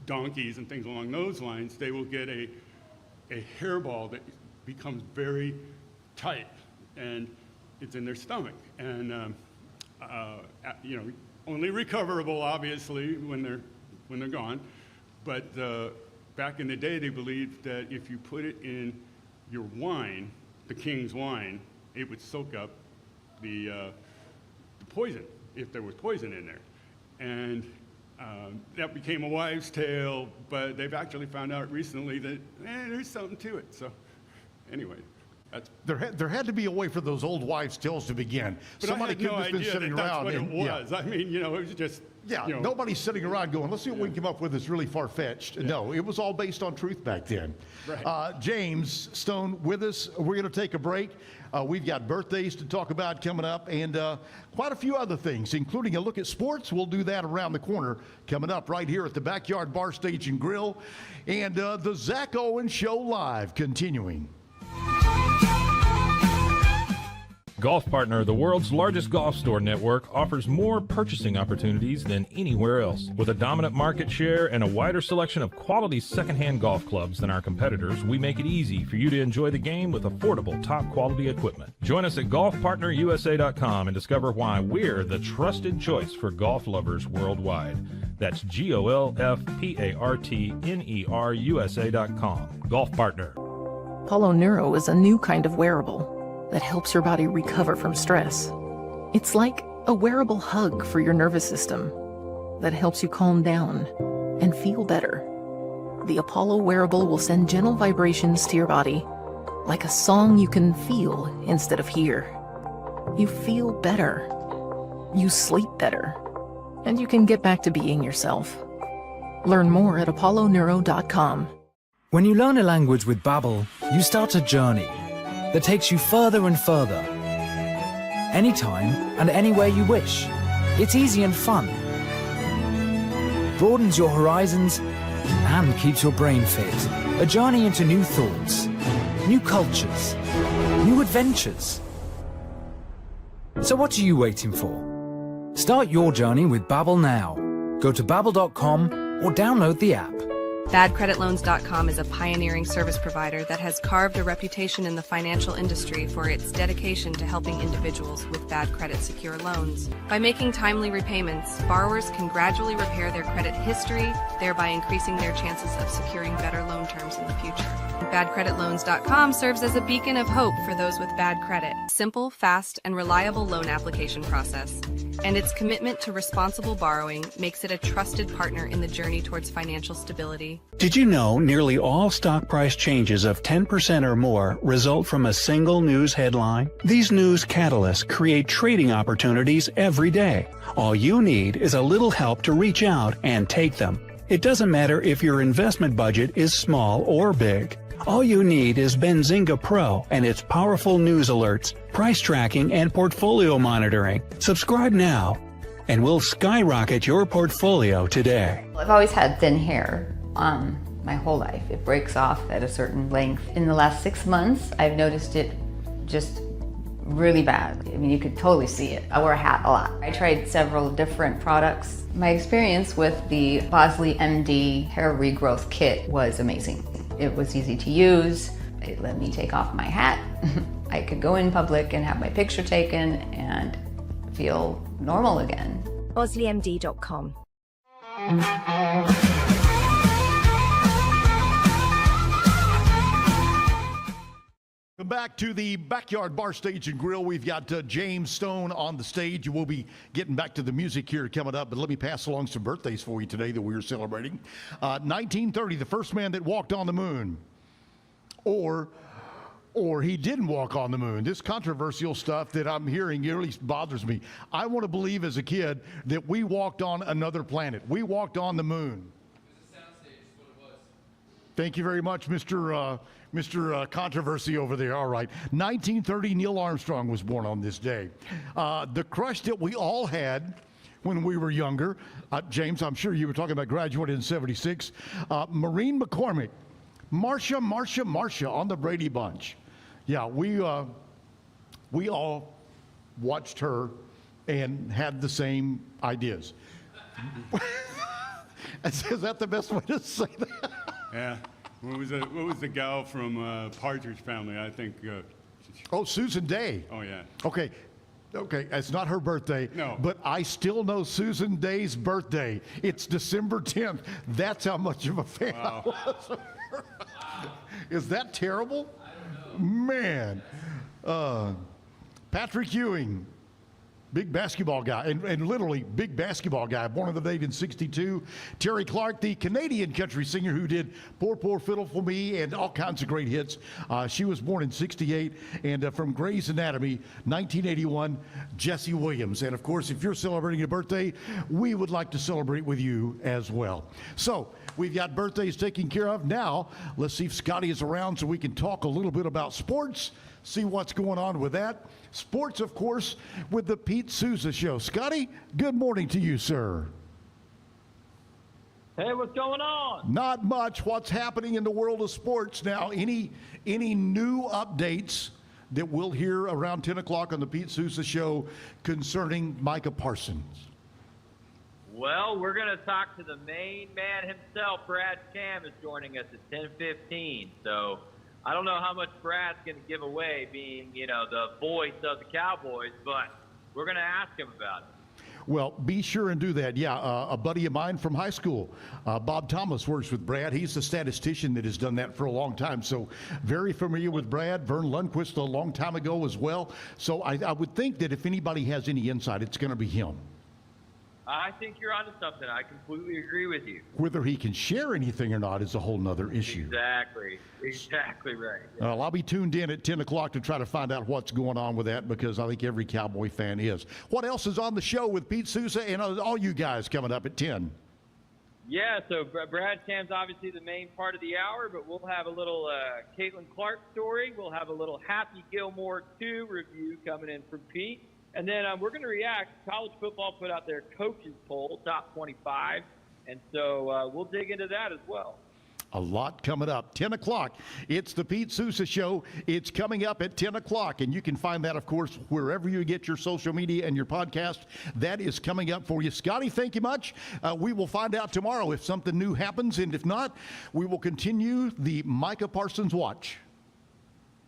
donkeys and things along those lines, they will get a hairball that becomes very tight, and it's in their stomach. And you know, only recoverable, obviously, when they're gone. But back in the day, they believed that if you put it in your wine, the king's wine, it would soak up the poison, if there was poison in there. And that became a wives' tale, but they've actually found out recently that there's something to it. So anyway, that's... There had to be a way for those old wives' tales to begin. But Somebody I had no couldn't have been idea sitting that around. that's what and, it was. I mean, you know, it was just... Yeah, you know, nobody's sitting around going, let's see what we can come up with that's really far-fetched. Yeah. No, it was all based on truth back then. Right. James Stone with us. We're going to take a break. We've got birthdays to talk about coming up and quite a few other things, including a look at sports. We'll do that around the corner coming up right here at the Backyard Bar, Stage and Grill. And the Zack Owen Show Live continuing. Golf Partner, the world's largest golf store network, offers more purchasing opportunities than anywhere else. With a dominant market share and a wider selection of quality secondhand golf clubs than our competitors, we make it easy for you to enjoy the game with affordable, top-quality equipment. Join us at golfpartnerusa.com and discover why we're the trusted choice for golf lovers worldwide. That's GOLFPARTNERUSA.com. Golf Partner. Apollo Neuro is a new kind of wearable that helps your body recover from stress. It's like a wearable hug for your nervous system that helps you calm down and feel better. The Apollo wearable will send gentle vibrations to your body, like a song you can feel instead of hear. You feel better, you sleep better, and you can get back to being yourself. Learn more at apolloneuro.com. When you learn a language with Babbel, you start a journey that takes you further and further. Anytime and anywhere you wish. It's easy and fun. Broadens your horizons and keeps your brain fit. A journey into new thoughts, new cultures, new adventures. So what are you waiting for? Start your journey with Babbel now. Go to babbel.com or download the app. BadCreditLoans.com is a pioneering service provider that has carved a reputation in the financial industry for its dedication to helping individuals with bad credit secure loans. By making timely repayments, borrowers can gradually repair their credit history, thereby increasing their chances of securing better loan terms in the future. BadCreditLoans.com serves as a beacon of hope for those with bad credit. Simple, fast, and reliable loan application process. And its commitment to responsible borrowing makes it a trusted partner in the journey towards financial stability. Did you know nearly all stock price changes of 10% or more result from a single news headline? These news catalysts create trading opportunities every day. All you need is a little help to reach out and take them. It doesn't matter if your investment budget is small or big. All you need is Benzinga Pro and its powerful news alerts, price tracking, and portfolio monitoring. Subscribe now, and we'll skyrocket your portfolio today. I've always had thin hair my whole life. It breaks off at a certain length. In the last 6 months, I've noticed it just really bad. I mean, you could totally see it. I wear a hat a lot. I tried several different products. My experience with the Bosley MD hair regrowth kit was amazing. It was easy to use. It let me take off my hat. I could go in public and have my picture taken and feel normal again. BosleyMD.com. Welcome back to the Backyard Bar Stage and Grill. We've got James Stone on the stage. We'll be getting back to the music here coming up, but let me pass along some birthdays for you today that we are celebrating. 1930, the first man that walked on the moon. Or he didn't walk on the moon. This controversial stuff that I'm hearing really bothers me. I want to believe as a kid that we walked on another planet. We walked on the moon. It was a soundstage, is what it was. Thank you very much, Mr. Controversy over there. All right. 1930, Neil Armstrong was born on this day. The crush that we all had when we were younger, James, I'm sure you were talking about graduating in 76, Maureen McCormick, Marsha on the Brady Bunch. Yeah, we all watched her and had the same ideas. Is that the best way to say that? Yeah. What was the gal from Partridge Family? I think. Susan Day. Oh yeah. Okay, it's not her birthday. No. But I still know Susan Day's birthday. It's December 10th. That's how much of a fan I was. Wow. Is that terrible? I don't know. Man. Patrick Ewing. Big basketball guy, and literally big basketball guy, born in the Navy in 62. Terry Clark, the Canadian country singer who did Poor, Poor Fiddle for Me and all kinds of great hits. She was born in 68. And from Grey's Anatomy, 1981, Jesse Williams. And of course, if you're celebrating a birthday, we would like to celebrate with you as well. So we've got birthdays taken care of. Now, let's see if Scotty is around so we can talk a little bit about sports, see what's going on with that. Sports, of course, with the Pete Souza Show. Scotty, good morning to you, sir. Hey, what's going on? Not much. What's happening in the world of sports now? Any new updates that we'll hear around 10 o'clock on the Pete Souza Show concerning Micah Parsons? Well, we're going to talk to the main man himself. Brad Cam is joining us at 10:15. So I don't know how much Brad's going to give away being, the voice of the Cowboys, but we're going to ask him about it. Well, be sure and do that. Yeah, a buddy of mine from high school, Bob Thomas, works with Brad. He's the statistician that has done that for a long time. So very familiar with Brad. Vern Lundquist a long time ago as well. So I would think that if anybody has any insight, it's going to be him. I think you're onto something. I completely agree with you. Whether he can share anything or not is a whole nother issue. Exactly right. Yeah. Well, I'll be tuned in at 10 o'clock to try to find out what's going on with that, because I think every Cowboy fan is. What else is on the show with Pete Souza and all you guys coming up at 10? Yeah, so Brad Cam's obviously the main part of the hour, but we'll have a little Caitlin Clark story. We'll have a little Happy Gilmore 2 review coming in from Pete. And then we're going to react. College football put out their coaches poll, top 25. And so we'll dig into that as well. A lot coming up. 10 o'clock. It's the Pete Sousa Show. It's coming up at 10 o'clock. And you can find that, of course, wherever you get your social media and your podcast. That is coming up for you. Scotty, thank you much. We will find out tomorrow if something new happens. And if not, we will continue the Micah Parsons Watch.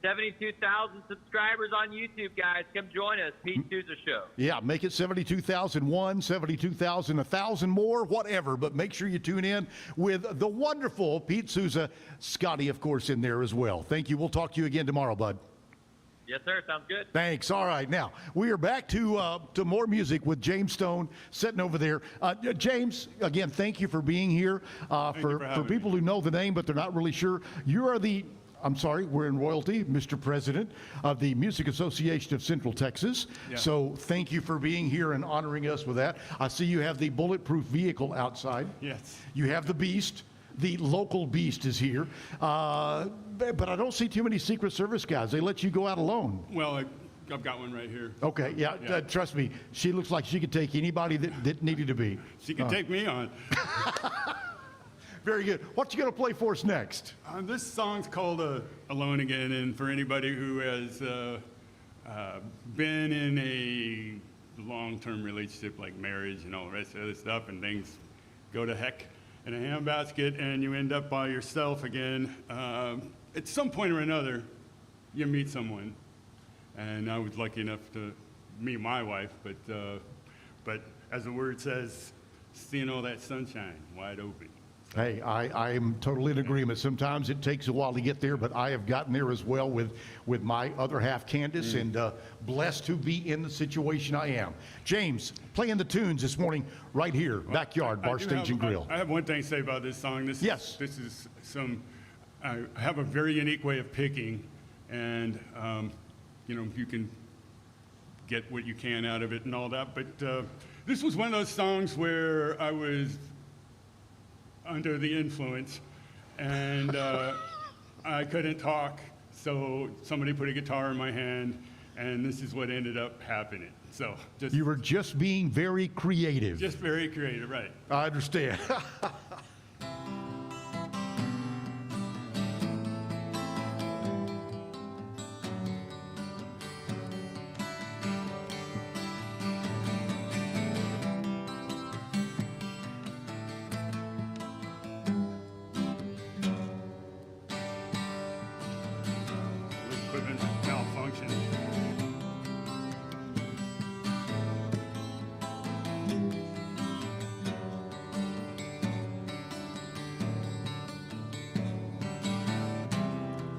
72,000 subscribers on YouTube, guys. Come join us. Pete Sousa Show. Yeah, make it 72,001, 72,000, 1,000 more, whatever. But make sure you tune in with the wonderful Pete Sousa. Scotty, of course, in there as well. Thank you. We'll talk to you again tomorrow, bud. Yes, sir. Sounds good. Thanks. All right. Now, we are back to more music with James Stone sitting over there. James, again, thank you for being here. For people who know the name but they're not really sure, you are the... I'm sorry, we're in royalty, Mr. President of the Music Association of Central Texas. Yeah. So thank you for being here and honoring us with that. I see you have the bulletproof vehicle outside. Yes. You have the Beast. The local Beast is here. But I don't see too many Secret Service guys. They let you go out alone. Well, I've got one right here. Okay, yeah. Trust me, she looks like she could take anybody that needed to be. She can take me on. Very good. What you going to play for us next? This song's called Alone Again, and for anybody who has been in a long-term relationship like marriage and all the rest of the stuff, and things go to heck in a handbasket, and you end up by yourself again, at some point or another, you meet someone. And I was lucky enough to meet my wife, but as the word says, seeing all that sunshine wide open. Hey, I'm totally in agreement. Sometimes it takes a while to get there, but I have gotten there as well with my other half, Candace, and blessed to be in the situation I am. James, playing the tunes this morning right here, backyard, bar, stage, and grill. I have one thing to say about this song. This is I have a very unique way of picking, and you can get what you can out of it and all that, but this was one of those songs where I was under the influence, and I couldn't talk, so somebody put a guitar in my hand, and this is what ended up happening. So you were just being very creative. Just very creative, right. I understand. Equipment malfunction.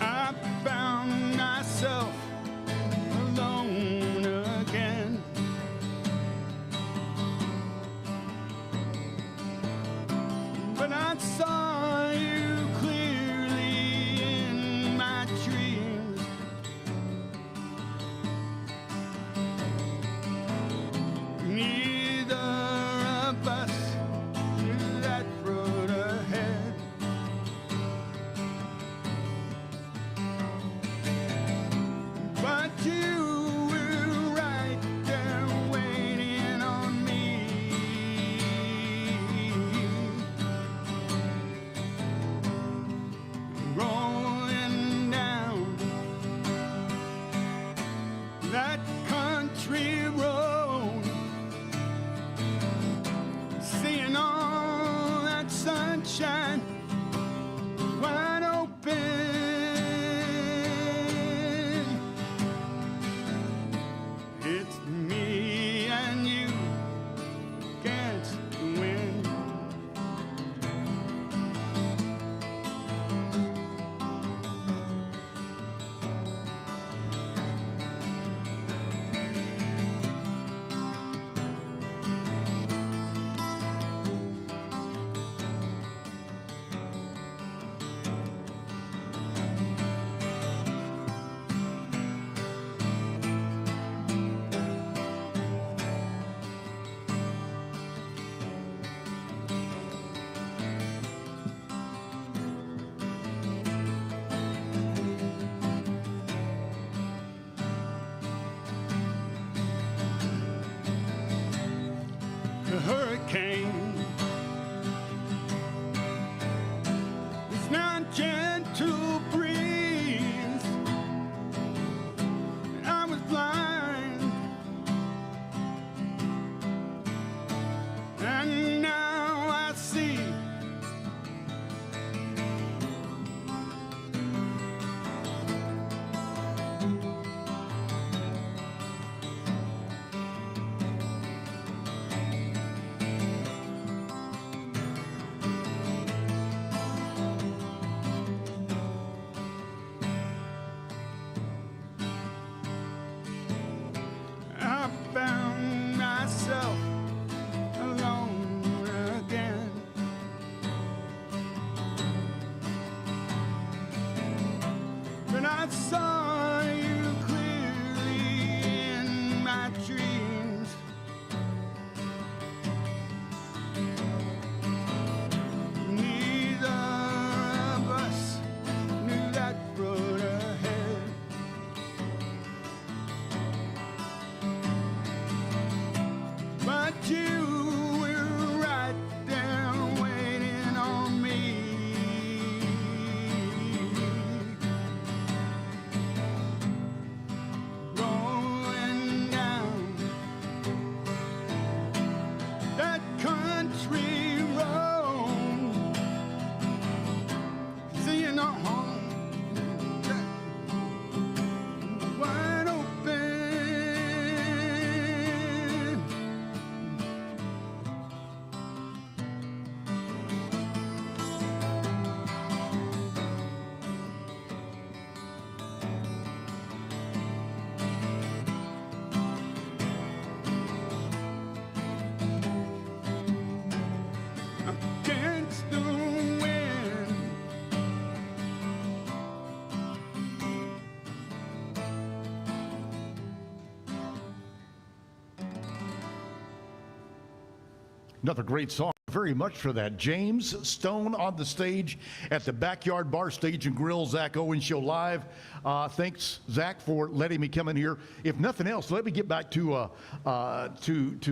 I found myself alone again. But I saw you clearly in my dreams. Neither of us knew that road ahead. But you were right there waiting on me. Another great song. Very much for that. James Stone on the stage at the Backyard Bar Stage and Grill, Zack Owen Show Live. Thanks, Zack, for letting me come in here. If nothing else, let me get back to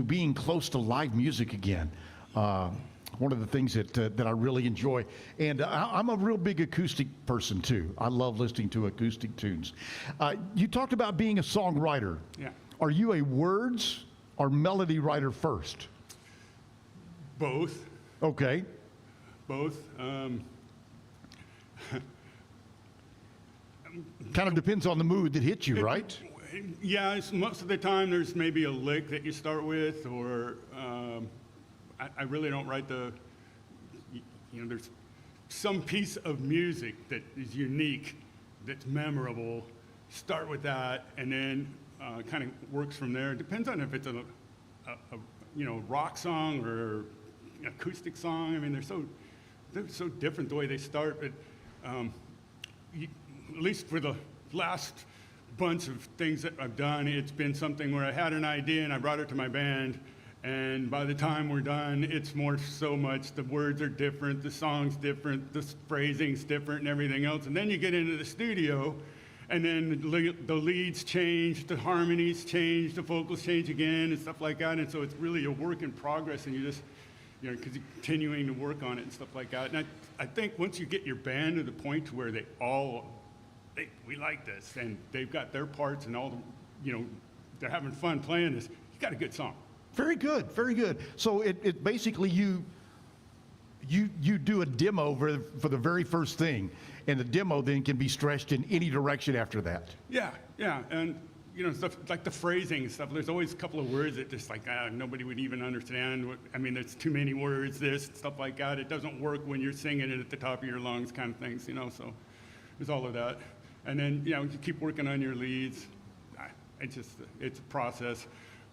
being close to live music again. One of the things that I really enjoy. And I'm a real big acoustic person, too. I love listening to acoustic tunes. You talked about being a songwriter. Yeah. Are you a words or melody writer first? Both. Okay. Both. Kind of depends on the mood that hits you, right? Yeah, most of the time there's maybe a lick that you start with, or I really don't write there's some piece of music that is unique, that's memorable. Start with that, and then kind of works from there. It depends on if it's a rock song or acoustic song. I mean, they're so different the way they start. But at least for the last bunch of things that I've done, it's been something where I had an idea and I brought it to my band, and by the time we're done, it's more so much. The words are different, the song's different, the phrasing's different, and everything else. And then you get into the studio, and then the leads change, the harmonies change, the vocals change again, and stuff like that. And so it's really a work in progress, and you just, because you're continuing to work on it and stuff like that. And I think once you get your band to the point to where we like this, and they've got their parts and all the, they're having fun playing this, you got a good song. Very good, very good. So it basically you do a demo for the very first thing, and the demo then can be stretched in any direction after that. Yeah, and stuff like the phrasing and stuff. There's always a couple of words that just like nobody would even understand. I mean, there's too many words, stuff like that. It doesn't work when you're singing it at the top of your lungs, kind of things, So there's all of that, and then you keep working on your leads. It's a process.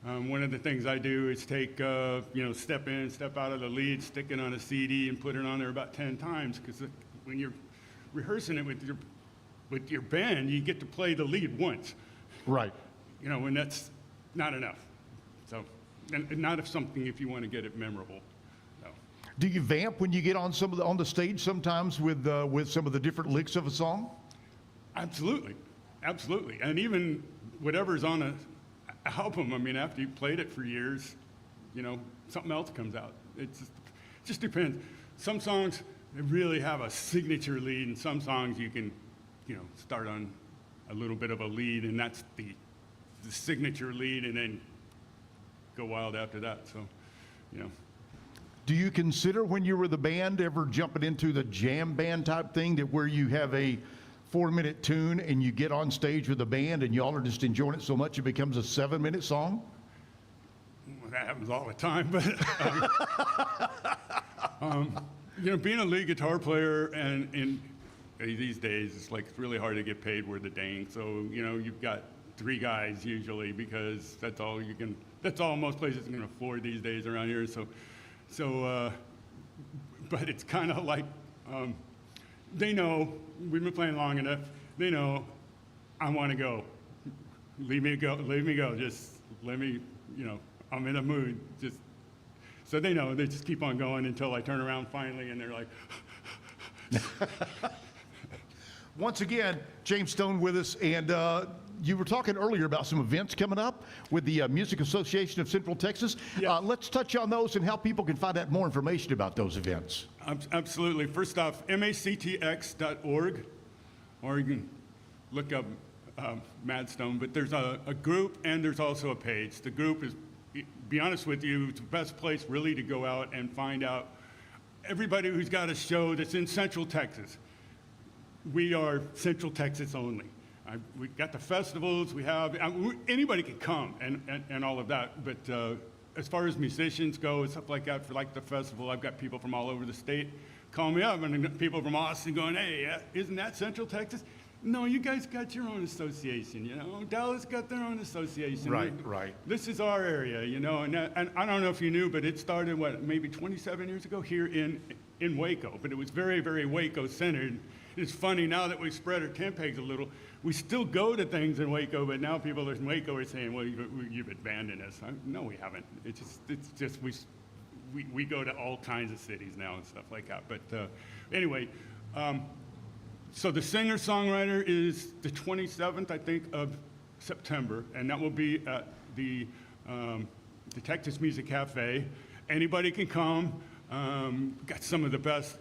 One of the things I do is take, step in, step out of the lead, stick it on a CD, and put it on there about 10 times. Because when you're rehearsing it with your band, you get to play the lead once. Right. And that's not enough. So, and not if you want to get it memorable. No. Do you vamp when you get on the stage sometimes with some of the different licks of a song? Absolutely, and even whatever's on a album, I mean, after you've played it for years, something else comes out. It just depends. Some songs, they really have a signature lead, and some songs you can, start on a little bit of a lead, and that's the signature lead, and then go wild after that. So, Do you consider when you were the band ever jumping into the jam band type thing, that where you have a 4-minute tune and you get on stage with the band and y'all are just enjoying it so much it becomes a 7-minute song? Well, that happens all the time, but being a lead guitar player and in these days, it's really hard to get paid worth a dang. So you've got 3 guys usually, because that's all most places can afford these days around here. So but it's kind of like they know we've been playing long enough. They know I want to go. Leave me go. Just let me, I'm in a mood. So they know. They just keep on going until I turn around finally, and they're like. Once again, James Stone with us, and you were talking earlier about some events coming up with the Music Association of Central Texas. Yeah. Let's touch on those and how people can find out more information about those events. Absolutely. First off, mactx.org, or you can look up Mad Stone, but there's a group and there's also a page. The group is, be honest with you, it's the best place really to go out and find out everybody who's got a show that's in Central Texas. We are Central Texas only. We've got the festivals, anybody can come and all of that, but as far as musicians go and stuff like that, for like the festival, I've got people from all over the state call me up, and people from Austin going, hey, isn't that Central Texas? No, you guys got your own association, Dallas got their own association. Right. This is our area, and I don't know if you knew, but it started, maybe 27 years ago here in Waco, but it was very, very Waco-centered. It's funny, now that we've spread our tent pegs a little, we still go to things in Waco, but now people in Waco are saying, well, you've abandoned us. No, we haven't. It's just we go to all kinds of cities now and stuff like that. But anyway, so the singer-songwriter is the 27th, I think, of September, and that will be at the Texas Music Cafe. Anybody can come. Got some of the best.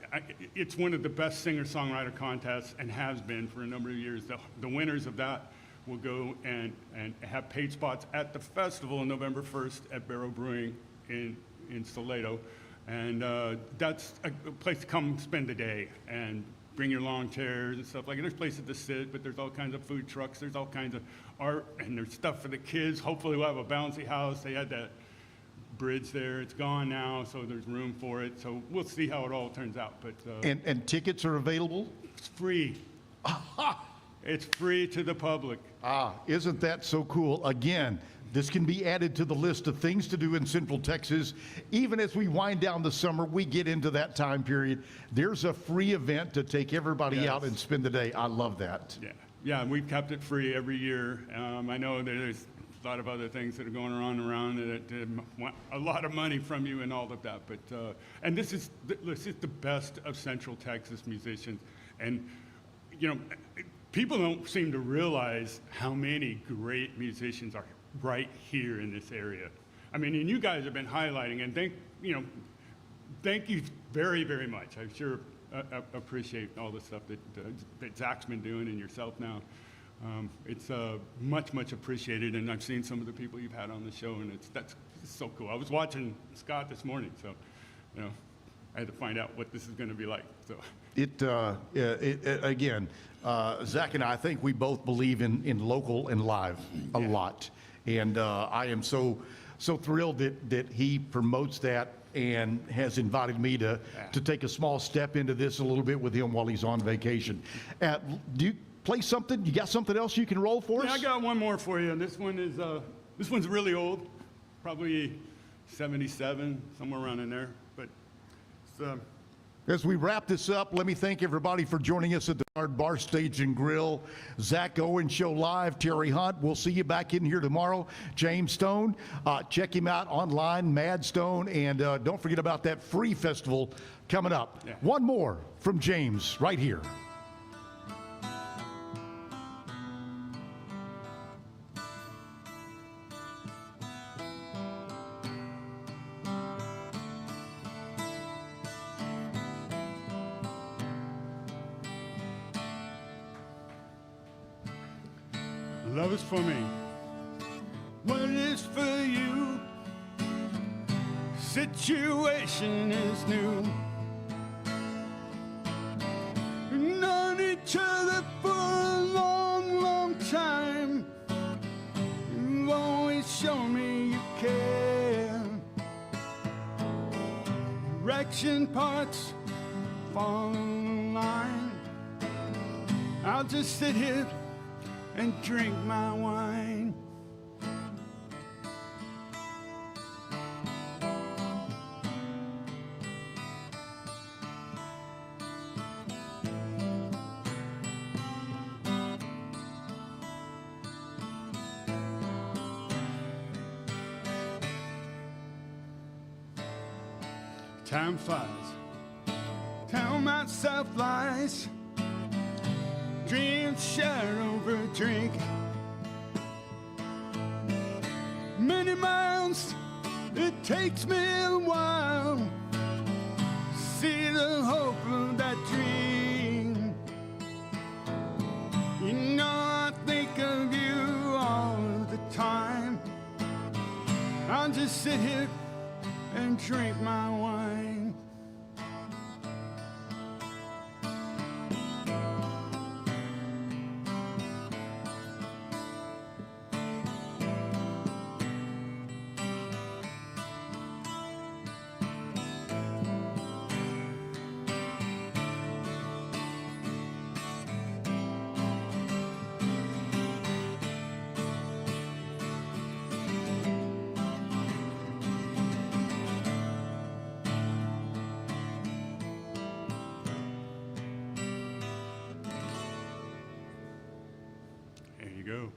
It's one of the best singer-songwriter contests and has been for a number of years. The winners of that will go and have paid spots at the festival on November 1st at Barrow Brewing in Salado. And that's a place to come spend the day and bring your lawn chairs and stuff like that. There's places to sit, but there's all kinds of food trucks. There's all kinds of art, and there's stuff for the kids. Hopefully we'll have a bouncy house. They had that bridge there. It's gone now, so there's room for it. So we'll see how it all turns out. But and tickets are available? It's free. It's free to the public. Isn't that so cool? Again, this can be added to the list of things to do in Central Texas. Even as we wind down the summer, we get into that time period. There's a free event to take everybody out and spend the day. I love that. Yeah, we've kept it free every year. I know there's a lot of other things that are going around that want a lot of money from you and all of that. But and this is the best of Central Texas musicians. And you know, people don't seem to realize how many great musicians are right here in this area. I mean, and you guys have been highlighting, and thank you very, very much. I sure appreciate all the stuff that Zach's been doing and yourself now. It's much, much appreciated, and I've seen some of the people you've had on the show, and that's so cool. I was watching Scott this morning, so you know, I had to find out what this is going to be like. So again, Zach and I think we both believe in local and live a lot. And I am so thrilled that he promotes that and has invited me to take a small step into this a little bit with him while he's on vacation. Do you play something? You got something else you can roll for us? Yeah, I got one more for you. And this one's really old, probably 77, somewhere around in there. But it's, as we wrap this up, let me thank everybody for joining us at the Bar Stage and Grill. Zack Owen Show Live, Terry Hunt. We'll see you back in here tomorrow. James Stone, check him out online, Mad Stone, and don't forget about that free festival coming up. Yeah. One more from James right here. Love is for me. What is for you? Situation is new. We've known each other for a long, long time. You've always shown me you care. Direction parts fall in line. I'll just sit here and drink my wine. Time flies, tell myself lies. Dreams share over a drink. Many miles, it takes me a while. See the hope of that dream. You know I think of you all the time. I'll just sit here and drink my wine. There you go.